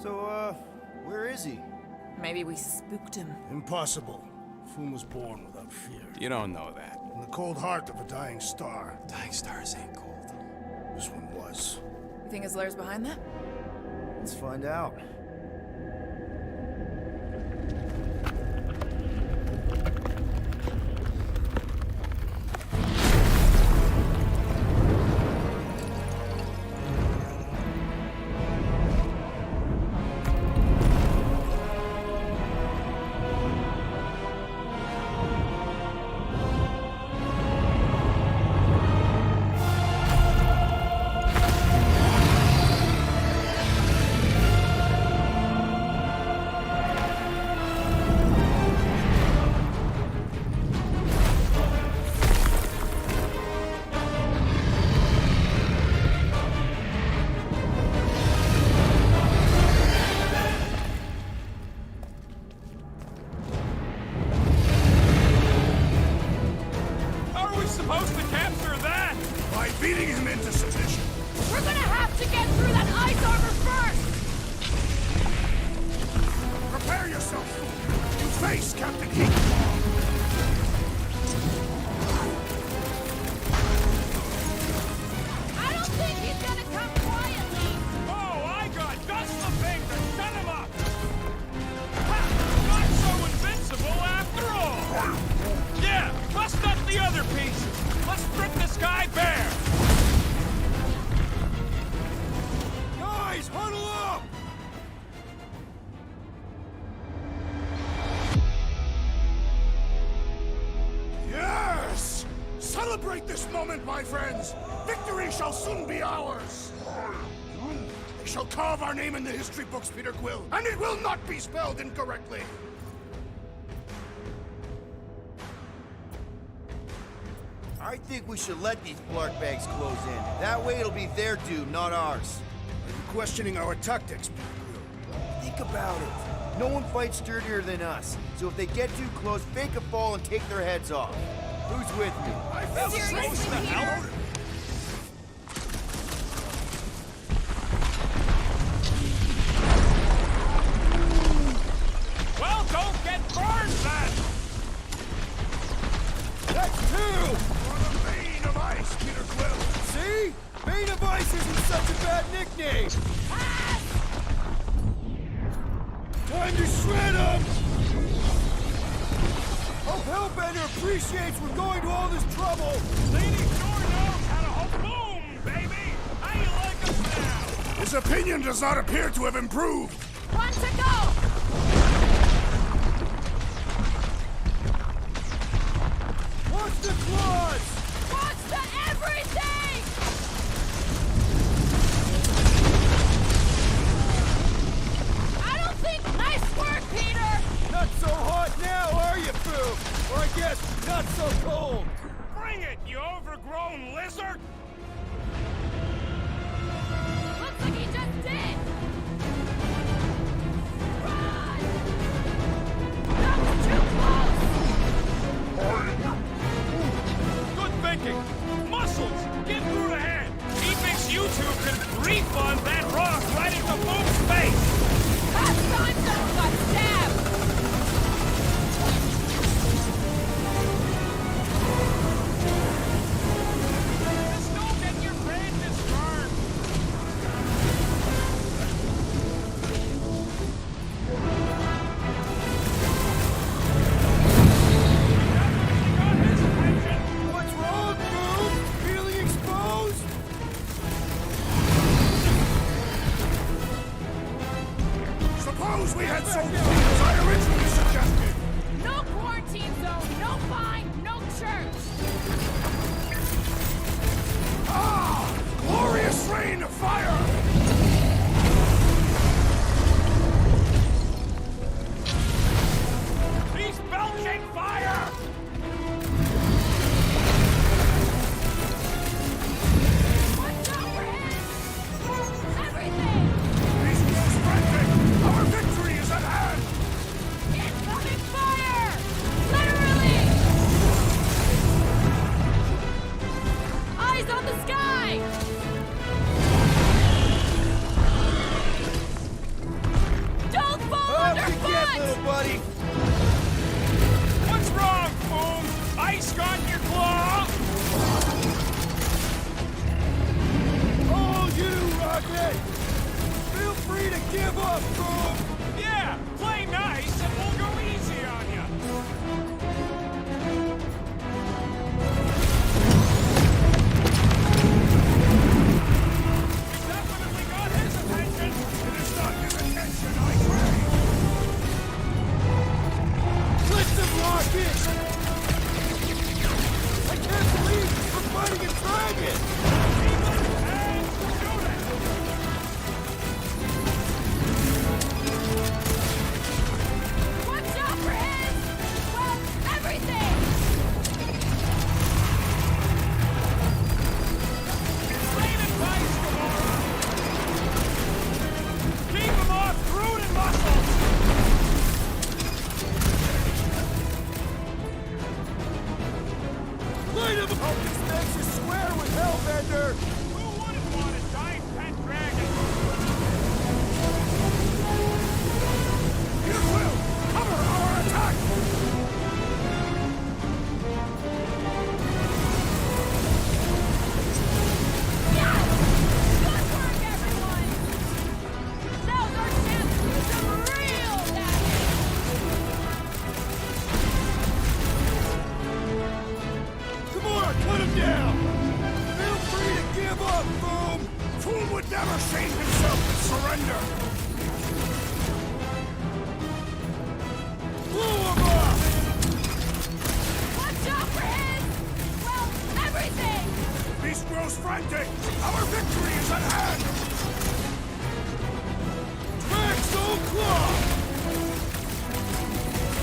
So, where is he? Maybe we spooked him. Impossible. Foom was born without fear. You don't know that. In the cold heart of a dying star. Dying stars ain't cold. This one was. You think his lair's behind that? Let's find out. Supposed to capture that! By beating him into submission. We're gonna have to get through that ice armor first! Prepare yourself, Foom. You face Captain Heat. I don't think he's gonna come quietly! Oh, I got just the thing to shut him up! Ha! Not so invincible after all! Yeah, bust up the other pieces! Let's strip this guy bare! Guys, huddle up! Yes! Celebrate this moment, my friends! Victory shall soon be ours! They shall carve our name in the history books, Peter Quill, and it will not be spelled incorrectly! I think we should let these blark bags close in. That way it'll be their due, not ours. Are you questioning our tactics, Peter Quill? Think about it. No one fights sturdier than us. So if they get too close, fake a fall and take their heads off. Who's with me? I feel Seriously, Peter? Well, don't get burned, then! That's two! For the Bane of Ice, Peter Quill! See? Bane of Ice isn't such a bad nickname! Time to shred him! Hope Hellbender appreciates we're going to all this trouble! Lady sure knows how to hold boom, baby! How you like us now? His opinion does not appear to have improved! One to go! Watch the claws! Watch the every everything! I don't think... Nice work, Peter! Not so hot now, are you, Boo? Or I guess, not so cold. Bring it, you overgrown lizard! Looks like he just did! Run! That was too close! Good thinking. Muscles, get through the head. He thinks you two can refund that rock right into Boom's face. Last time someone got stabbed! Just go get your brain discharged. Definitely got his attention. What's wrong, Boom? Feeling exposed? Suppose we had so clean as I originally suggested! No quarantine zone, no fine, no church! Ah! Glorious rain of fire! He's belching fire! What's over him? Everything! These walls frantic! Our victory is at hand! Incoming fire! Literally! Eyes on the sky! Don't fall underfoot! little buddy. What's wrong, Boom? Ice got your claw? Oh, you, Rocket! Feel free to give up, Boom! Yeah, play nice and we'll go easy on you. We definitely got his attention. It is not his attention, I crave! Blitz of rockets! I can't believe we're fighting a dragon! And shoot it! Watch out for him! Well, everything! Flaming bites tomorrow! Keep him off crude and muscles! Light him up! This makes you swear with Hellbender! Who wouldn't want a giant pet dragon? You will cover our attack! Yes! Good work, everyone! Now's our chance to do some real damage! Come on, put him down! Feel free to give up, Boom! Fool would never shame himself with surrender! Blow him up! Watch out for him! Well, everything! Beast grows frantic! Our victory is at hand! Max old claw!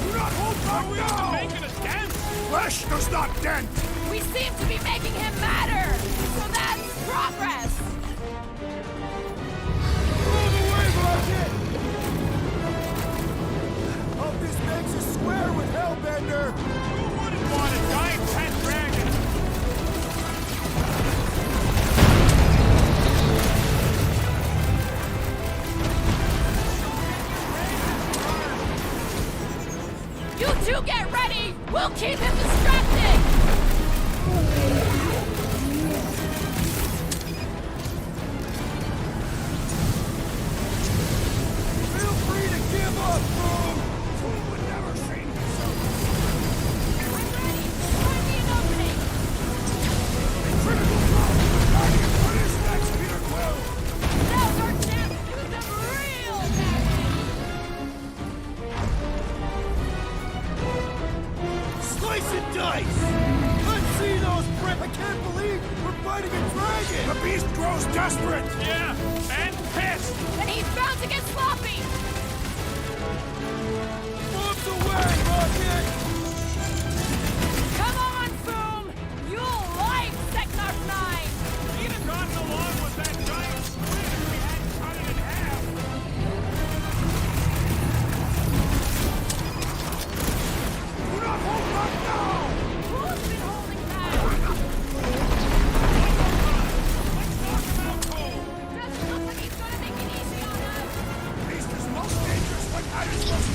Do not hold back now! Making a dent? Flesh does not dent! We seem to be making him matter! So that's progress! Move away, Rocket! Hope this makes us square with Hellbender! Who wouldn't want a giant pet dragon? You two get ready! We'll keep him distracted! Feel free to give up, Boom! Fool would never shame himself! I'm ready! Find me an opening! Critical blow! Guardian, what is next, Peter Quill? Now's our chance to do some real damage! Slice and dice!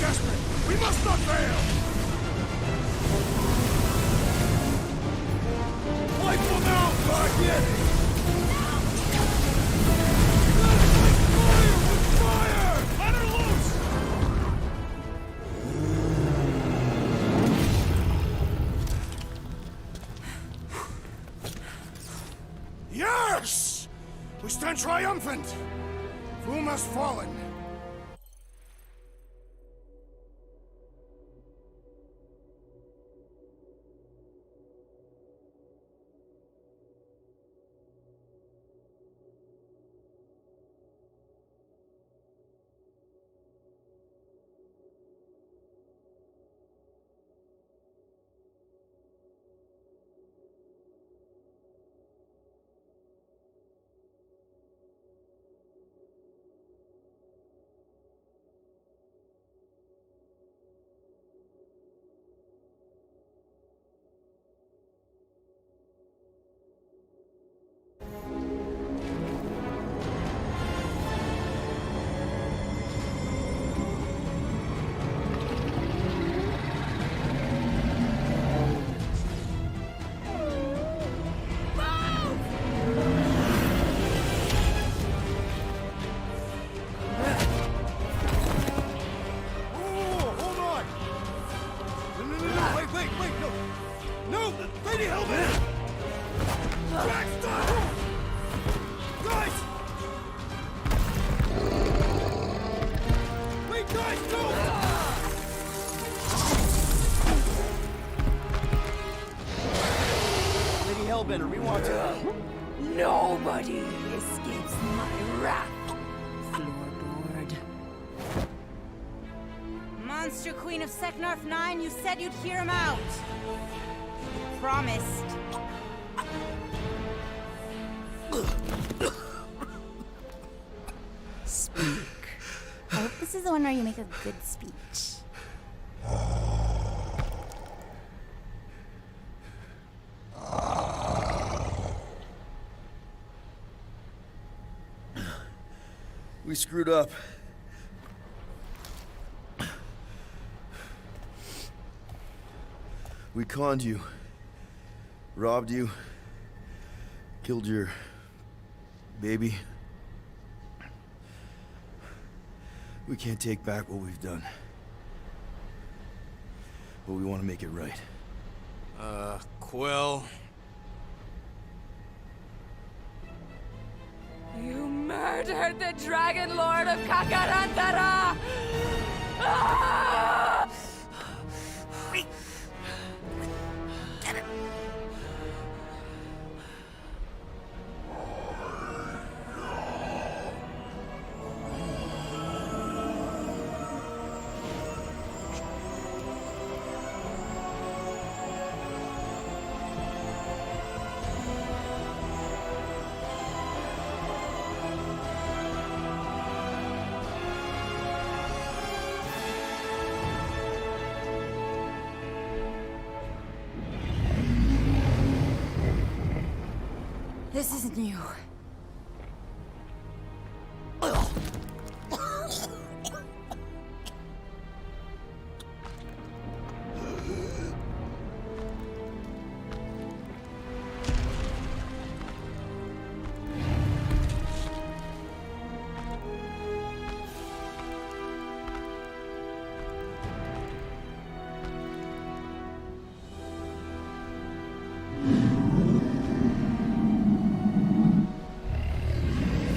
desperate! We must not fail! Wipe them out, Guardian! Fire! Let her loose! Yes! We stand triumphant! Foom has fallen. Hellbender, we want to... Nobody escapes my wrath. Floorboard. Monster Queen of Seknarf 9, you said you'd hear him out. Promised. Speak. I hope this is the one where you make a good speech. We screwed up. We conned you. Robbed you. Killed your... baby. We can't take back what we've done. But we want to make it right. Quill. You murdered the Dragon Lord of Kakarantara! Ah! This isn't you.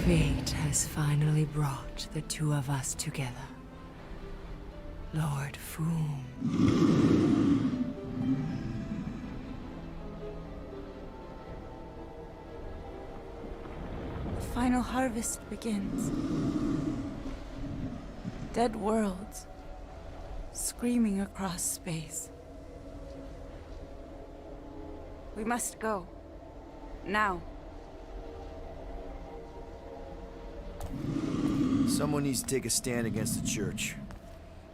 Fate has finally brought the two of us together. Lord Foom. The final harvest begins. Dead worlds, screaming across space. We must go. Now. Someone needs to take a stand against the church.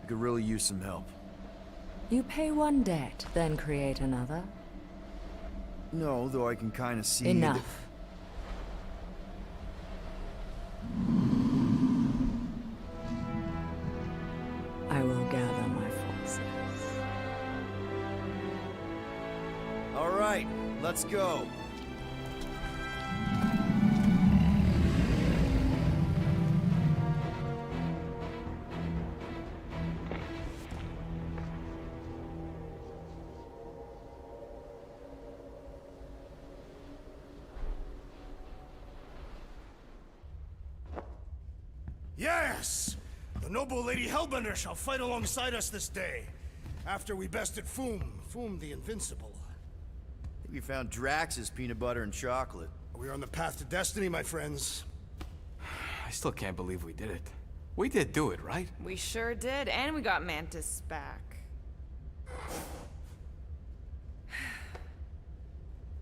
We could really use some help. You pay one debt, then create another. No, though I can kind of see... Enough. I will gather right, let's go. Yes! The noble Lady Hellbender shall fight alongside us this day. After we bested Foom the Invincible. We found Drax's peanut butter and chocolate. We are on the path to destiny, my friends. I still can't believe we did it. We did do it, right? We sure did, and we got Mantis back.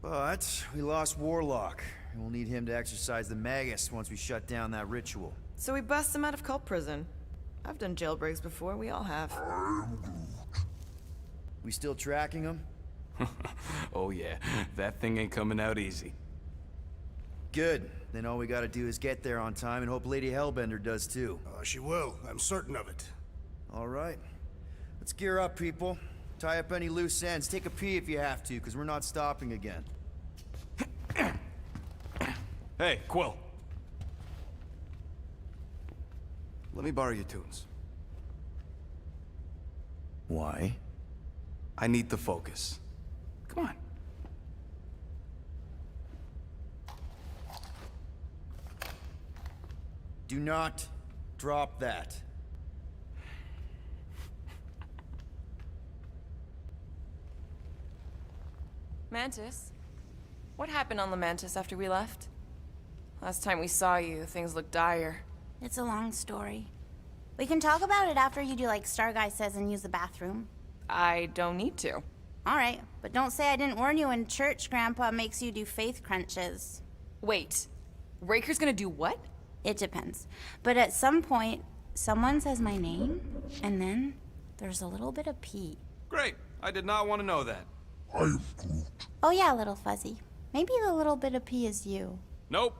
But we lost Warlock, and we'll need him to exercise the Magus once we shut down that ritual. So we bust him out of cult prison. I've done jailbreaks before, we all have. We still tracking him? Oh yeah, that thing ain't coming out easy. Good. Then all we gotta do is get there on time and hope Lady Hellbender does too. She will. I'm certain of it. All right. Let's gear up, people. Tie up any loose ends. Take a pee if you have to, because we're not stopping again. Hey, Quill. Let me borrow your tunes. Why? I need to focus. Come on. Do not drop that. Mantis? What happened on the Mantis after we left? Last time we saw you, things looked dire. It's a long story. We can talk about it after you do like Star Guy says and use the bathroom. I don't need to. Alright, but don't say I didn't warn you in church Grandpa makes you do faith crunches. Wait, Raker's gonna do what? It depends. But at some point, someone says my name, and then there's a little bit of pee. Great. I did not want to know that. I am Groot. Oh yeah, little fuzzy. Maybe the little bit of pee is you. Nope.